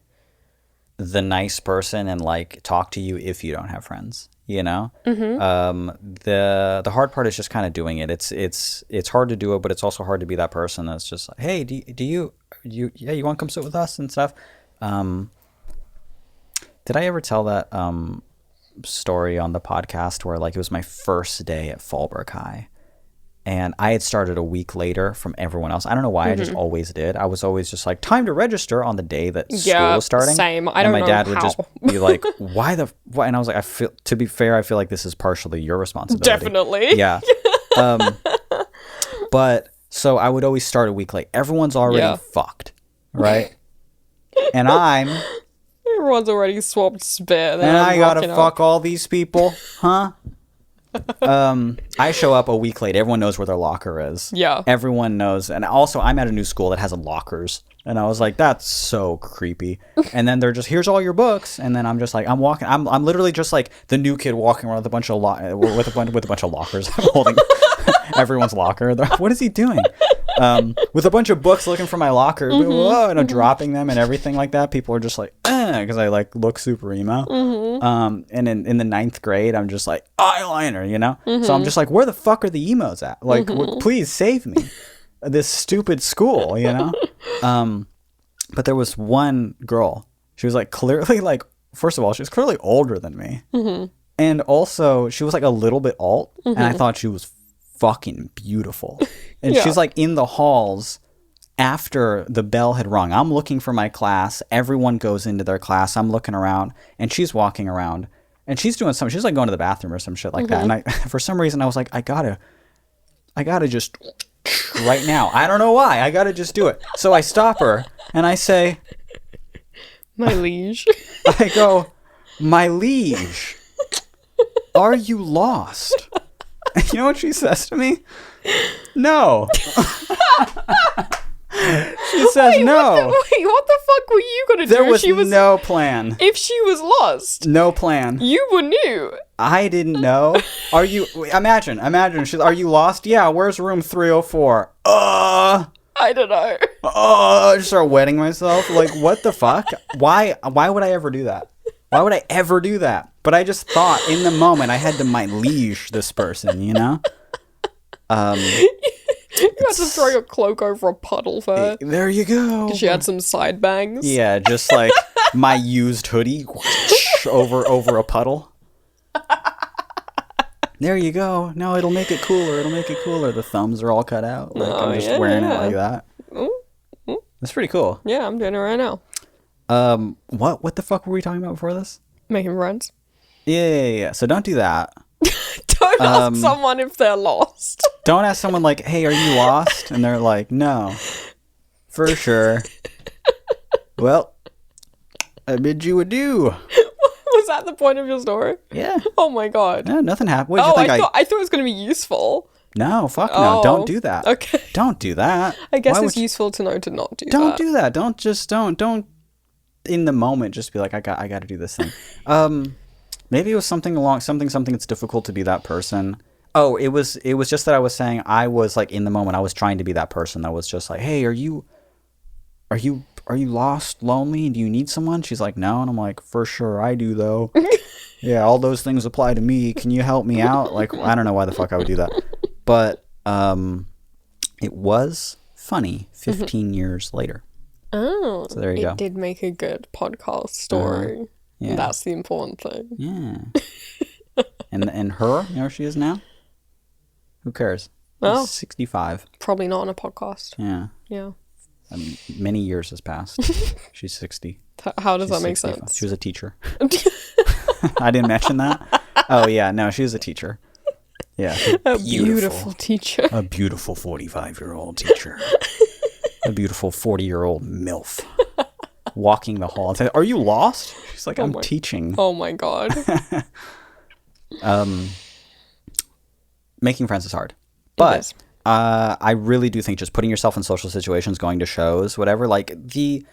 the nice person and like talk to you if you don't have friends. The hard part is just kind of doing it. It's hard to do it, but it's also hard to be that person that's just like, hey, do you want to come sit with us and stuff. Did I ever tell that story on the podcast where like it was my first day at Fallbrook High, and I had started a week later from everyone else? I don't know why. I just always did. I was always just like, time to register on the day that school was starting. Same. I don't know. And my dad would just be like, why? And I was like, to be fair, I feel like this is partially your responsibility. Definitely. Yeah. But so I would always start a week late. Everyone's already fucked, right? And everyone's already swapped spit. And I gotta fuck all these people, huh? I show up a week late. Everyone knows where their locker is. Yeah. Everyone knows. And also, I'm at a new school that has lockers. And I was like, that's so creepy. And then they're just, here's all your books. And then I'm just like, I'm literally just like the new kid walking around with a bunch of with a bunch of lockers. I'm holding everyone's locker. What is he doing? With a bunch of books looking for my locker, and I'm dropping them and everything like that. People are just like, because I like look super emo. And in the 9th grade, I'm just like, eyeliner, So I'm just like, where the fuck are the emos at? Like, please save me. This stupid school, But there was one girl. She was like clearly like, first of all, she was clearly older than me. And also she was like a little bit alt. And I thought she was fucking beautiful. And she's like in the halls after the bell had rung. I'm looking for my class. Everyone goes into their class. I'm looking around, and she's walking around, and she's doing something. She's like going to the bathroom or some shit like that. And for some reason I was like, I gotta just right now. I don't know why. I gotta just do it. So I stop her and I say, my liege. I go, my liege, are you lost? You know what she says to me? No. She says no. What the fuck were you gonna do? There was no plan. If she was lost. No plan. You were new. I didn't know. Are you... Imagine. Are you lost? Yeah, where's room 304? I don't know. I just start wetting myself. Like, what the fuck? Why would I ever do that? Why would I ever do that? But I just thought in the moment I had to my liege this person, You had to throw your cloak over a puddle for her. There you go. She had some side bangs. Yeah, just like my used hoodie over a puddle. There you go. No, it'll make it cooler. The thumbs are all cut out. Like, I'm just wearing it like that. That's pretty cool. Yeah, I'm doing it right now. What the fuck were we talking about before this? Making friends. Yeah. So don't do that. Don't Ask someone if they're lost. Don't ask someone like, hey, are you lost? And they're like, no, for sure. Well, I bid you adieu. Was that the point of your story? Yeah. Oh my god. No, nothing happened. What did you think? I thought it was going to be useful. No, fuck no. Don't do that. Okay. Don't do that. I guess it's useful to know to not do that. Don't do that. Don't in the moment just be like, I got to do this thing. Maybe it was something it's difficult to be that person. Oh, it was just that I was saying I was like in the moment I was trying to be that person that was just like, hey, are you lost, lonely? Do you need someone? She's like, no. And I'm like, for sure I do though. Yeah, all those things apply to me. Can you help me out? Like, I don't know why the fuck I would do that. But it was funny 15 years later. Oh, so there you go. It did make a good podcast story. Yeah. That's the important thing. Yeah. and her, you know where she is now? Who cares? Oh. She's 65. Probably not on a podcast. Yeah. Yeah. Many years has passed. She's 60. How does that make sense? She was a teacher. I didn't mention that. Oh, yeah. No, she was a teacher. Yeah. A beautiful teacher. A beautiful 45-year-old teacher. A beautiful 40-year-old MILF. Walking the hall. Are you lost? She's like, I'm teaching. Oh, my God. Making friends is hard. But I really do think just putting yourself in social situations, going to shows, whatever, like the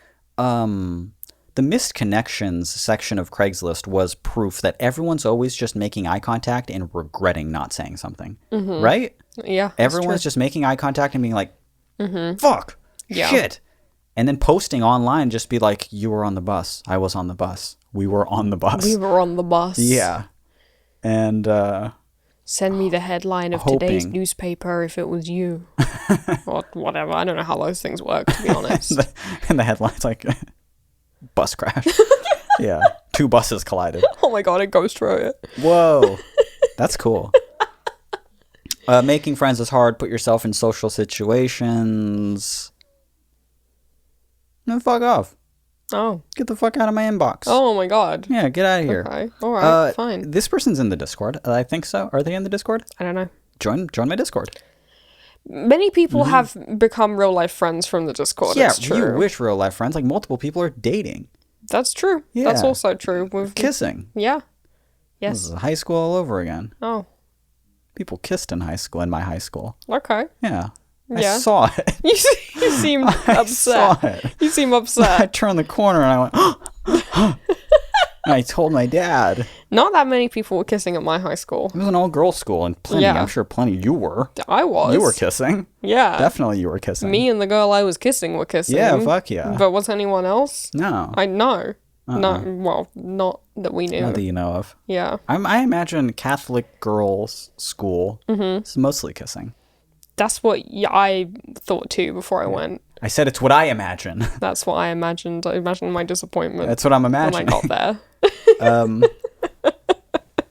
missed connections section of Craigslist was proof that everyone's always just making eye contact and regretting not saying something. Mm-hmm. Right? Yeah. Everyone's just making eye contact and being like, fuck, shit. And then posting online, just be like, you were on the bus. I was on the bus. We were on the bus. We were on the bus. Yeah. And send me the headline of today's newspaper if it was you. Or whatever. I don't know how those things work, to be honest. And the headline's like, bus crash. Yeah. 2 buses collided. Oh my god, a ghost wrote it. Whoa. That's cool. Making friends is hard. Put yourself in social situations. No, fuck off. Oh. Get the fuck out of my inbox. Oh my god. Yeah, get out of here. Okay. Alright, fine. This person's in the Discord. I think so. Are they in the Discord? I don't know. Join my Discord. Many people have become real life friends from the Discord. Yeah, it's true. you wish real life friends. Like multiple people are dating. That's true. Yeah. That's also true. Kissing. Yeah. Yes. This is high school all over again. Oh. People kissed in high school, in my high school. Okay. Yeah. I saw it. You seem upset. I saw it. You seem upset. I turned the corner and I went, and I told my dad. Not that many people were kissing at my high school. It was an all-girls school, and I'm sure plenty you were. I was. You were kissing. Yeah. Definitely you were kissing. Me and the girl I was kissing were kissing. Yeah, fuck yeah. But was anyone else? No. I know. No, well, not that we knew. Not that you know of. Yeah. I imagine Catholic girls' school is mostly kissing. That's what I thought too before I went. I said it's what I imagine. That's what I imagined. I imagined my disappointment. That's what I'm imagining. When I got there.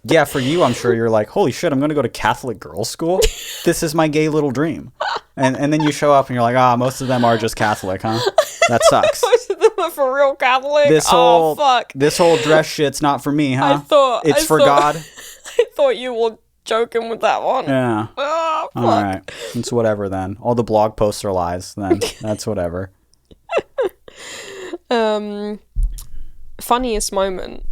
Yeah, for you, I'm sure you're like, holy shit, I'm going to go to Catholic girls' school? This is my gay little dream. And then you show up and you're like, most of them are just Catholic, huh? That sucks. Most of them are for real Catholic? Fuck. This whole dress shit's not for me, huh? It's for God? I thought you were joking with that one. Yeah. Oh, fuck. All right. It's whatever then. All the blog posts are lies then. That's whatever. Funniest moment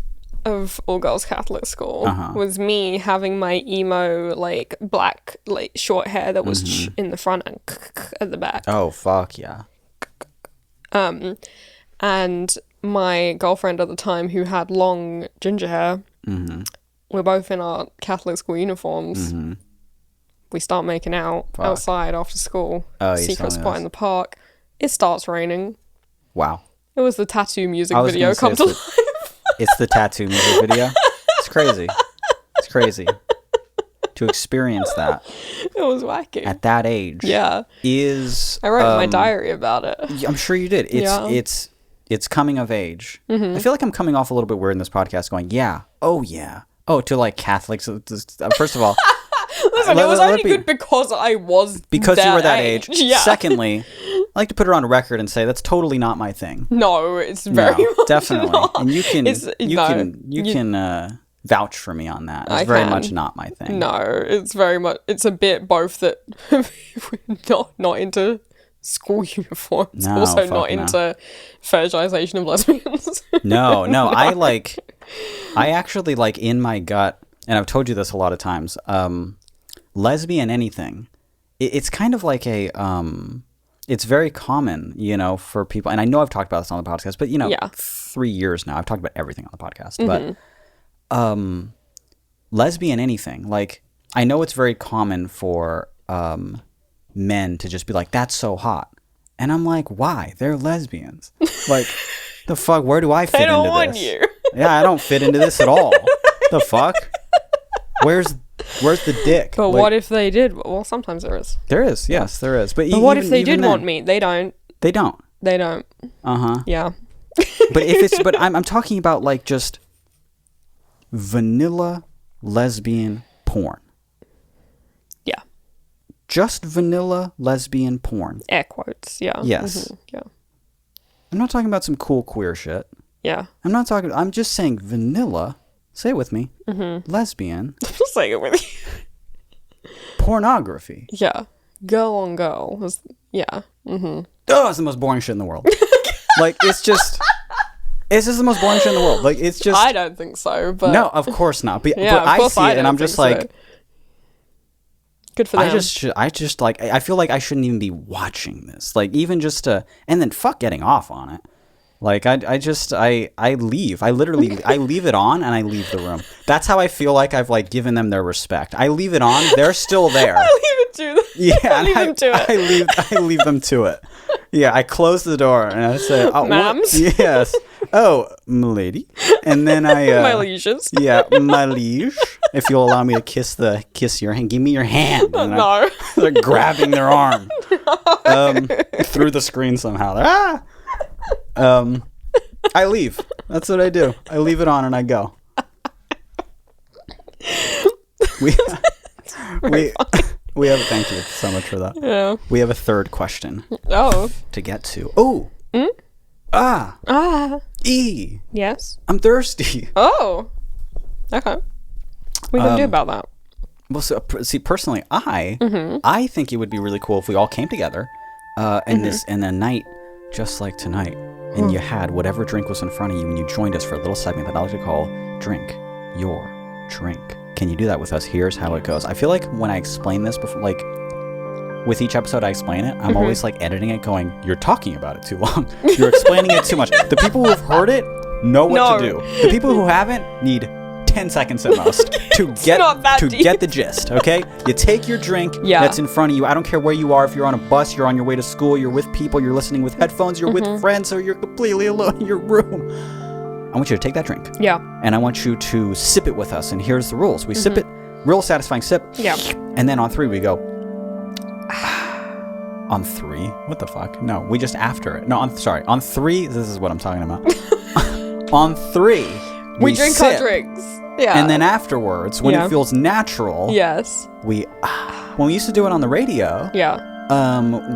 of all girls Catholic school was me having my emo like black like short hair that was in the front and at the back. Oh fuck yeah. And my girlfriend at the time who had long ginger hair, we're both in our Catholic school uniforms. We start making out outside after school. Secret spot in the park. It starts raining. Wow. It was the tattoo music video come to life. It's the tattoo music video. It's crazy. It's crazy. To experience that. It was wacky. At that age. Yeah. Is... I wrote in my diary about it. I'm sure you did. It's coming of age. I feel like I'm coming off a little bit weird in this podcast going, yeah. Oh, yeah. Oh, to like Catholics. First of all... Listen, it was only good because I was because you were that age. Yeah. Secondly, I like to put it on record and say that's totally not my thing. No, it's very much definitely. not. And you can vouch for me on that. It's I very can. much not my thing. No, it's very much. It's a bit both that we're not into school uniforms. No, also fuck not no. into fetishization of lesbians. No. I actually like in my gut, and I've told you this a lot of times. Lesbian anything, it's kind of like a it's very common, you know, for people, and I know I've talked about this on the podcast, but you know, 3 years now I've talked about everything on the podcast, but lesbian anything, like I know it's very common for men to just be like, that's so hot, and I'm like, why? They're lesbians. Like, the fuck, where do I fit into this? They don't want you. Yeah, I don't fit into this at all. The fuck? Where's the dick? But like, what if they did? Well, sometimes there is. There is, yes, there is. But what if they did want me? They don't. They don't. They don't. Yeah. But I'm talking about like just vanilla lesbian porn. Yeah. Just vanilla lesbian porn. Air quotes. Yeah. Yes. Yeah. I'm not talking about some cool queer shit. Yeah. I'm just saying vanilla. Say it with me. Lesbian. Just say it with you. Pornography. Yeah. Girl on girl. Yeah. Oh, it's the most boring shit in the world. Like, it's just the most boring shit in the world. Like, it's just... I don't think so, but... No, of course not. But, yeah, but I see it, and I'm just like... So. Good for them. I just, like... I feel like I shouldn't even be watching this. Like, even just to... And then fuck getting off on it. Like, I leave. I leave it on, and I leave the room. That's how I feel like I've, like, given them their respect. I leave it on. They're still there. I leave it to them. Yeah, leave them to it. I leave them to it. Yeah, I close the door and I say, "Oh, ma'ams." Yes. Oh, m'lady. And then I my lieges. Yeah, my liege. If you'll allow me to kiss your hand, give me your hand. And No. They're grabbing their arm through the screen somehow. I leave. That's what I do. I leave it on and I go. We have, thank you so much for that. Yeah. We have a third question. Oh. To get to. Oh. E. Yes. I'm thirsty. Oh. Okay. What are you going to do about that? Well, so, see, personally, I think it would be really cool if we all came together in a night just like tonight, and you had whatever drink was in front of you, and you joined us for a little segment that I like to call Drink Your Drink. Can you do that with us? Here's how it goes. I feel like when I explain this before, like with each episode I explain it, I'm always like editing it going, you're talking about it too long. You're explaining it too much. The people who have heard it know what to do. The people who haven't need 10 seconds at most to get the gist, okay? You take your drink that's in front of you. I don't care where you are. If you're on a bus, you're on your way to school, you're with people, you're listening with headphones, you're with friends, or you're completely alone in your room. I want you to take that drink. Yeah. And I want you to sip it with us. And here's the rules. We sip it, real satisfying sip. Yeah. And then on 3 we go. On 3? What the fuck? No, we just after it. No, on 3, this is what I'm talking about. On 3, we drink our drinks. Yeah. And then afterwards, when it feels natural, yes, when we used to do it on the radio,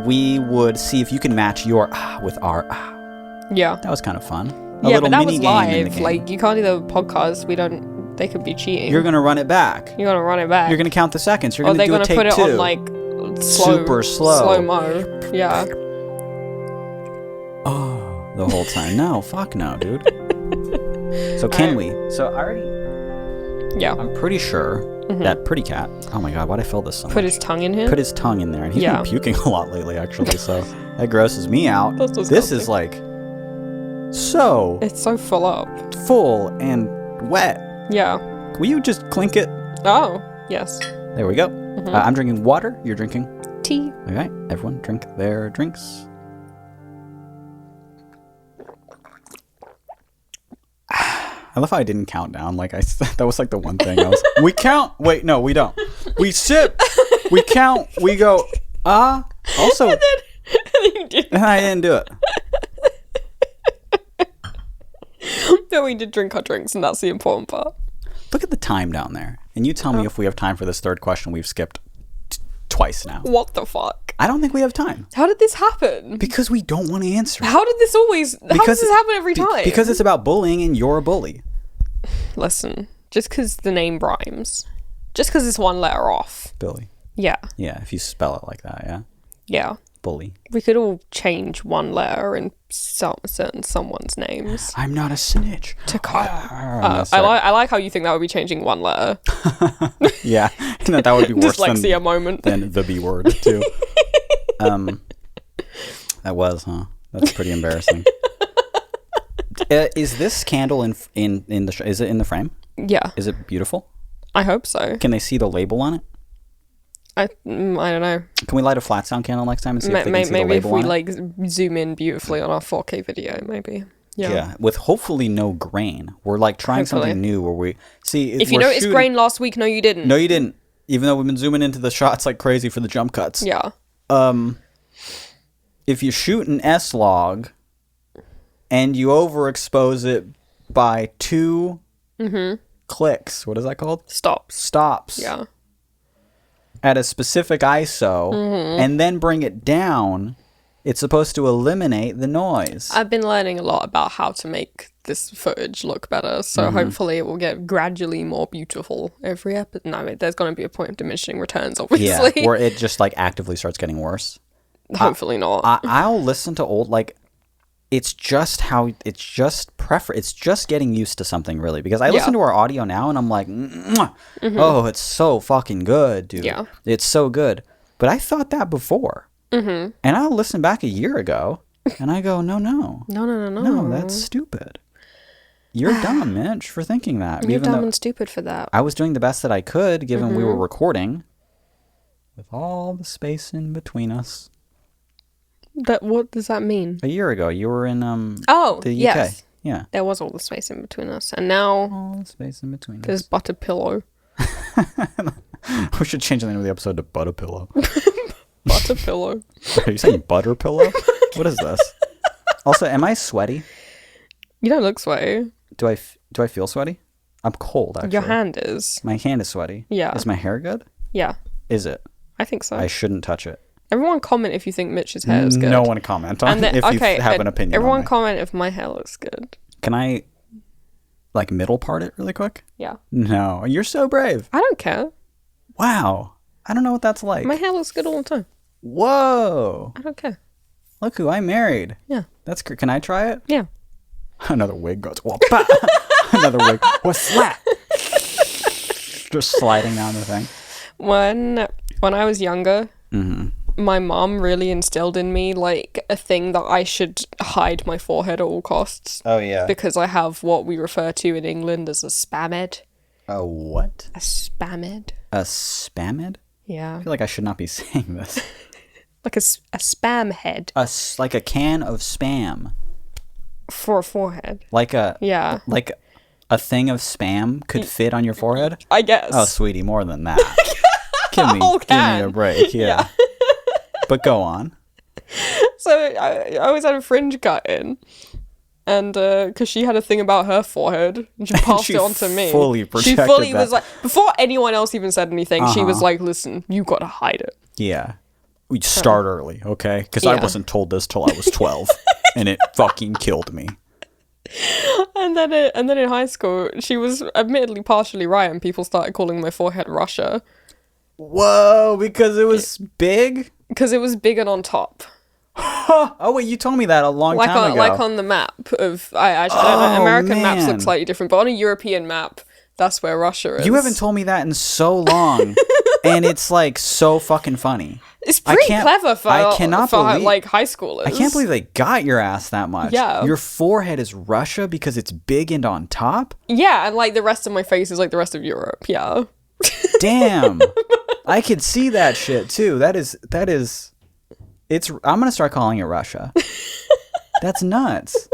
we would see if you can match your with our Yeah. That was kind of fun. But that was live. Like, you can't do the podcast. They could be cheating. You're gonna run it back. You're gonna run it back. You're gonna count the seconds. You're gonna do a take 2. Or they're gonna put it on like super slow mo. Yeah. Oh, the whole time. No, fuck no, dude. So can we? So I already. Yeah. I'm pretty sure that Pretty Cat. Oh my god, why'd I fill this so much? Put his tongue in him. Put his tongue in there, and he's been puking a lot lately, actually. So that grosses me out. This is like so. It's so full up. Full and wet. Yeah. Will you just clink it? Oh yes. There we go. I'm drinking water. You're drinking tea. Okay, everyone drink their drinks. I love how I didn't count down. Like that was like the one thing I was. We count. Wait, no, we don't. We sip. We count. We go. Also, and then you did. And I didn't do it. No, we did drink our drinks, and that's the important part. Look at the time down there, and you tell me if we have time for this third question. We've skipped twice now. What the fuck? I don't think we have time. How did this happen? Because we don't want to answer. How did this always... How does this happen every time? Because it's about bullying, and you're a bully. Listen, Just because the name rhymes. Just because it's one letter off. Billy. Yeah. Yeah, if you spell it like that, yeah. Yeah. Bully. We could all change one letter in someone's names. I'm not a snitch. To I like how you think that would be changing one letter. Yeah, that would be worse Dyslexia moment. than the B word too. That was, huh? That's pretty embarrassing. Is this candle in the is it in the frame? Yeah. Is it beautiful? I hope so. Can they see the label on it? I don't know. Can we light a flat sound candle next time and see if they can see the label maybe if we on it? like zoom in beautifully on our 4K video, maybe. Yeah. With hopefully no grain. We're like trying Hopefully. something new where we see If you noticed grain last week, no, you didn't. No, you didn't. Even though we've been zooming into the shots like crazy for the jump cuts. Yeah. If you shoot an S-Log and you overexpose it by 2 clicks, what is that called? Stops. Yeah. At a specific ISO, and then bring it down, it's supposed to eliminate the noise. I've been learning a lot about how to make this footage look better, so hopefully it will get gradually more beautiful every episode. No, there's going to be a point of diminishing returns, obviously. Yeah, where it just like actively starts getting worse. Hopefully not. I'll listen to old, like, it's just getting used to something, really, because I listen to our audio now and I'm like, oh, it's so fucking good, dude. Yeah. It's so good. But I thought that before. And I'll listen back a year ago and I go, no, that's stupid. You're dumb, Mitch, for thinking that. You're dumb and stupid for that. I was doing the best that I could, given we were recording with all the space in between us. What does that mean? A year ago, you were in the UK. Yes. Yeah. There was all the space in between us, and now All the space in between there's us. Butter Pillow. We should change the name of the episode to Butter Pillow. Butter Pillow. Are you saying Butter Pillow? What is this? Also, am I sweaty? You don't look sweaty. Do I feel sweaty? I'm cold, actually. Your hand is. My hand is sweaty. Yeah. Is my hair good? Yeah, Is it? I think so. I shouldn't touch it. Everyone comment if you think Mitch's hair is good. No one comment on if you have an opinion. Everyone on me. comment if my hair looks good. Can I, like, middle part it really quick? Yeah. No. You're so brave. I don't care. Wow. I don't know what that's like. My hair looks good all the time. Whoa. I don't care. Look who I married. Yeah. That's great. Can I try it? Yeah. Another wig goes, whoop. Another wig. What's that? Just sliding down the thing. When I was younger, my mom really instilled in me like a thing that I should hide my forehead at all costs. Oh, yeah. Because I have what we refer to in England as a spamhead. A what? A spamhead. A spamhead? Yeah. I feel like I should not be saying this. Like a spam head. Like a can of spam. For a forehead. Like a... Yeah. Like a thing of spam could fit on your forehead? I guess. Oh, sweetie, more than that. Give me a break. Yeah. But go on. So I always had a fringe cut in. And because she had a thing about her forehead, and she passed it on to me. She fully was like, before anyone else even said anything, she was like, listen, you got to hide it. Yeah. We start early, okay? Because I wasn't told this till I was 12. And it fucking killed me. And then in high school, she was admittedly partially right, and people started calling my forehead Russia. Whoa, because it was big? Because it was big and on top. Oh, wait, you told me that a long time ago. Like on the map of... I don't know, American maps look slightly different, but on a European map, that's where Russia is. You haven't told me that in so long, and it's like so fucking funny. It's pretty clever for like high schoolers. I can't believe they got your ass that much. Yeah. Your forehead is Russia because it's big and on top? Yeah, and like the rest of my face is like the rest of Europe. Yeah. Damn. I could see that shit too. That is I'm gonna start calling it Russia. That's nuts.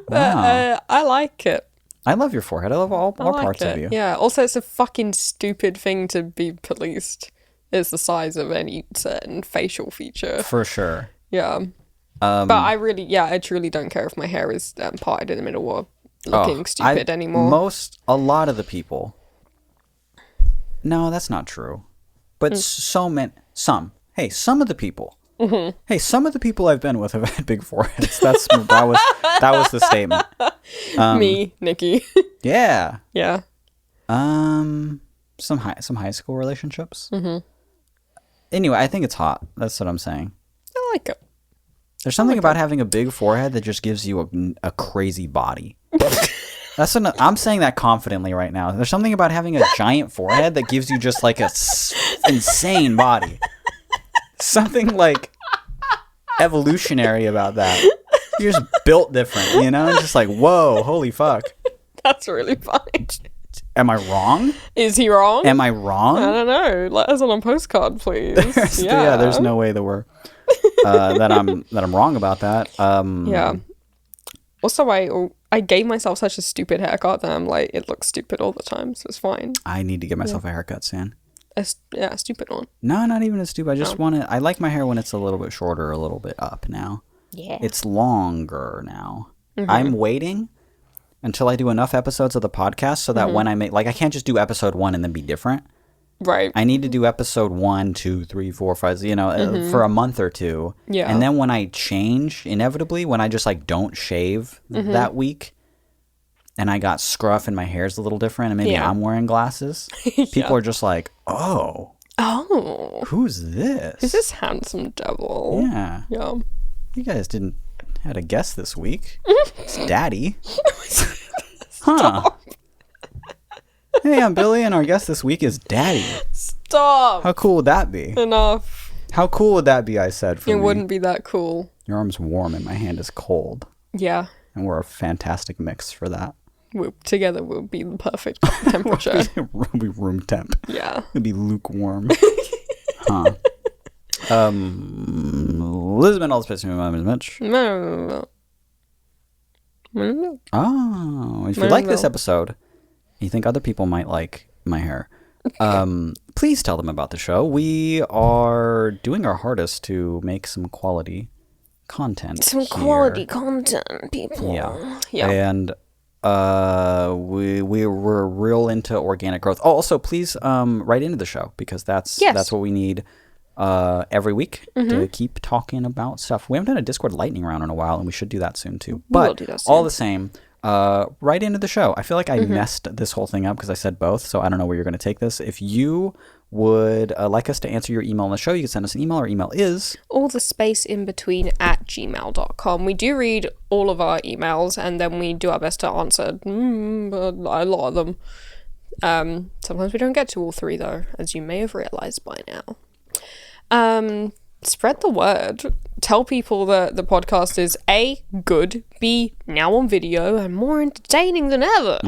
Wow. I like it. I love your forehead. I love all parts of you. Yeah. Also, it's a fucking stupid thing to be policed. Is the size of any certain facial feature. For sure. Yeah. But I truly don't care if my hair is parted in the middle or looking stupid anymore. A lot of the people. No, that's not true. But some of the people. Mm-hmm. Hey, some of the people I've been with have had big foreheads. That was the statement. Me, Nikki. Yeah. Yeah. Some high school relationships. Mm-hmm. Anyway, I think it's hot. That's what I'm saying. I like it. There's something about having a big forehead that just gives you a crazy body. I'm saying that confidently right now. There's something about having a giant forehead that gives you just like a insane body. Something like evolutionary about that. You're just built different, you know? It's just like, whoa, holy fuck. That's really funny. Am I wrong? Is he wrong? Am I wrong? I don't know. Let us on a postcard, please. There's no way that we're that I'm wrong about that. Yeah. Also, I gave myself such a stupid haircut that I'm like, it looks stupid all the time, so it's fine. I need to get myself a haircut soon. A stupid one. No, not even a stupid. I just want to. I like my hair when it's a little bit shorter, a little bit up now. Yeah. It's longer now. Mm-hmm. I'm waiting until I do enough episodes of the podcast so that when I make, like, I can't just do episode 1 and then be different. Right. I need to do episode 1, 2, 3, 4, 5, for a month or two. Yeah. And then when I change, inevitably, when I just like don't shave that week, and I got scruff and my hair's a little different, and maybe I'm wearing glasses, people are just like, oh, who's this? Who's this handsome devil? Yeah. Yeah. You guys didn't had a guest this week. It's Daddy. Huh. Hey, I'm Billy, and our guest this week is Daddy. Stop. How cool would that be? Enough. How cool would that be, I said, for It me? wouldn't be that cool. Your arm's warm and my hand is cold. Yeah. And we're a fantastic mix for that. Together we'll be the perfect temperature. We'll be room temp. Yeah. It'll be lukewarm. Huh. Lisbon, all the space. My name is Mitch. No. Oh, if you like this episode, you think other people might like my hair, please tell them about the show. We are doing our hardest to make some quality content. Quality content, people. Yeah. And we're real into organic growth. Oh, also, please write into the show, because that's what we need every week to keep talking about stuff. We haven't done a Discord lightning round in a while, and we should do that soon too. But all the same, write into the show. I feel like I messed this whole thing up because I said both, so I don't know where you're going to take this. If you would like us to answer your email on the show, you can send us an email. Our email is allthespaceinbetween@gmail.com. We do read all of our emails, and then we do our best to answer a lot of them. Sometimes we don't get to all 3, though, as you may have realized by now. Spread the word. Tell people that the podcast is A, good, B, now on video, and more entertaining than ever.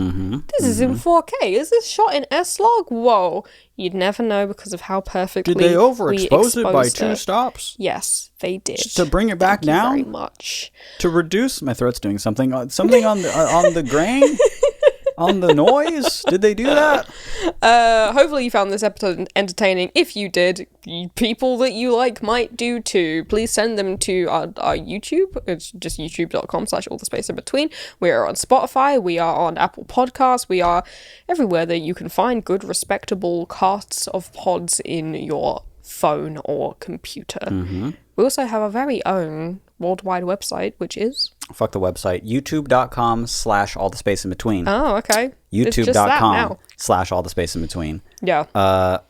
This is in 4K. Is this shot in S-Log? Whoa. You'd never know because of how perfectly Did they overexpose it by 2 stops? Yes, they did. Just to bring it back down? Thank you very much. To reduce... My throat's doing something on the grain? On the noise? Did they do that? Hopefully you found this episode entertaining. If you did, people that you like might do too. Please send them to our YouTube. It's just youtube.com/allthespaceinbetween. We are on Spotify. We are on Apple Podcasts. We are everywhere that you can find good, respectable casts of pods in your phone or computer. We also have our very own worldwide website, which is... Fuck the website. youtube.com/allthespaceinbetween. Oh, okay. youtube.com/allthespaceinbetween. Yeah.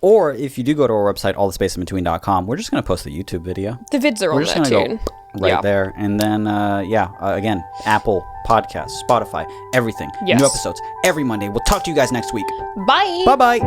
Or if you do go to our website, allthespaceinbetween.com, we're just going to post the YouTube video. The vids are on there too. Go there. And then, again, Apple Podcasts, Spotify, everything. Yes. New episodes every Monday. We'll talk to you guys next week. Bye. Bye-bye.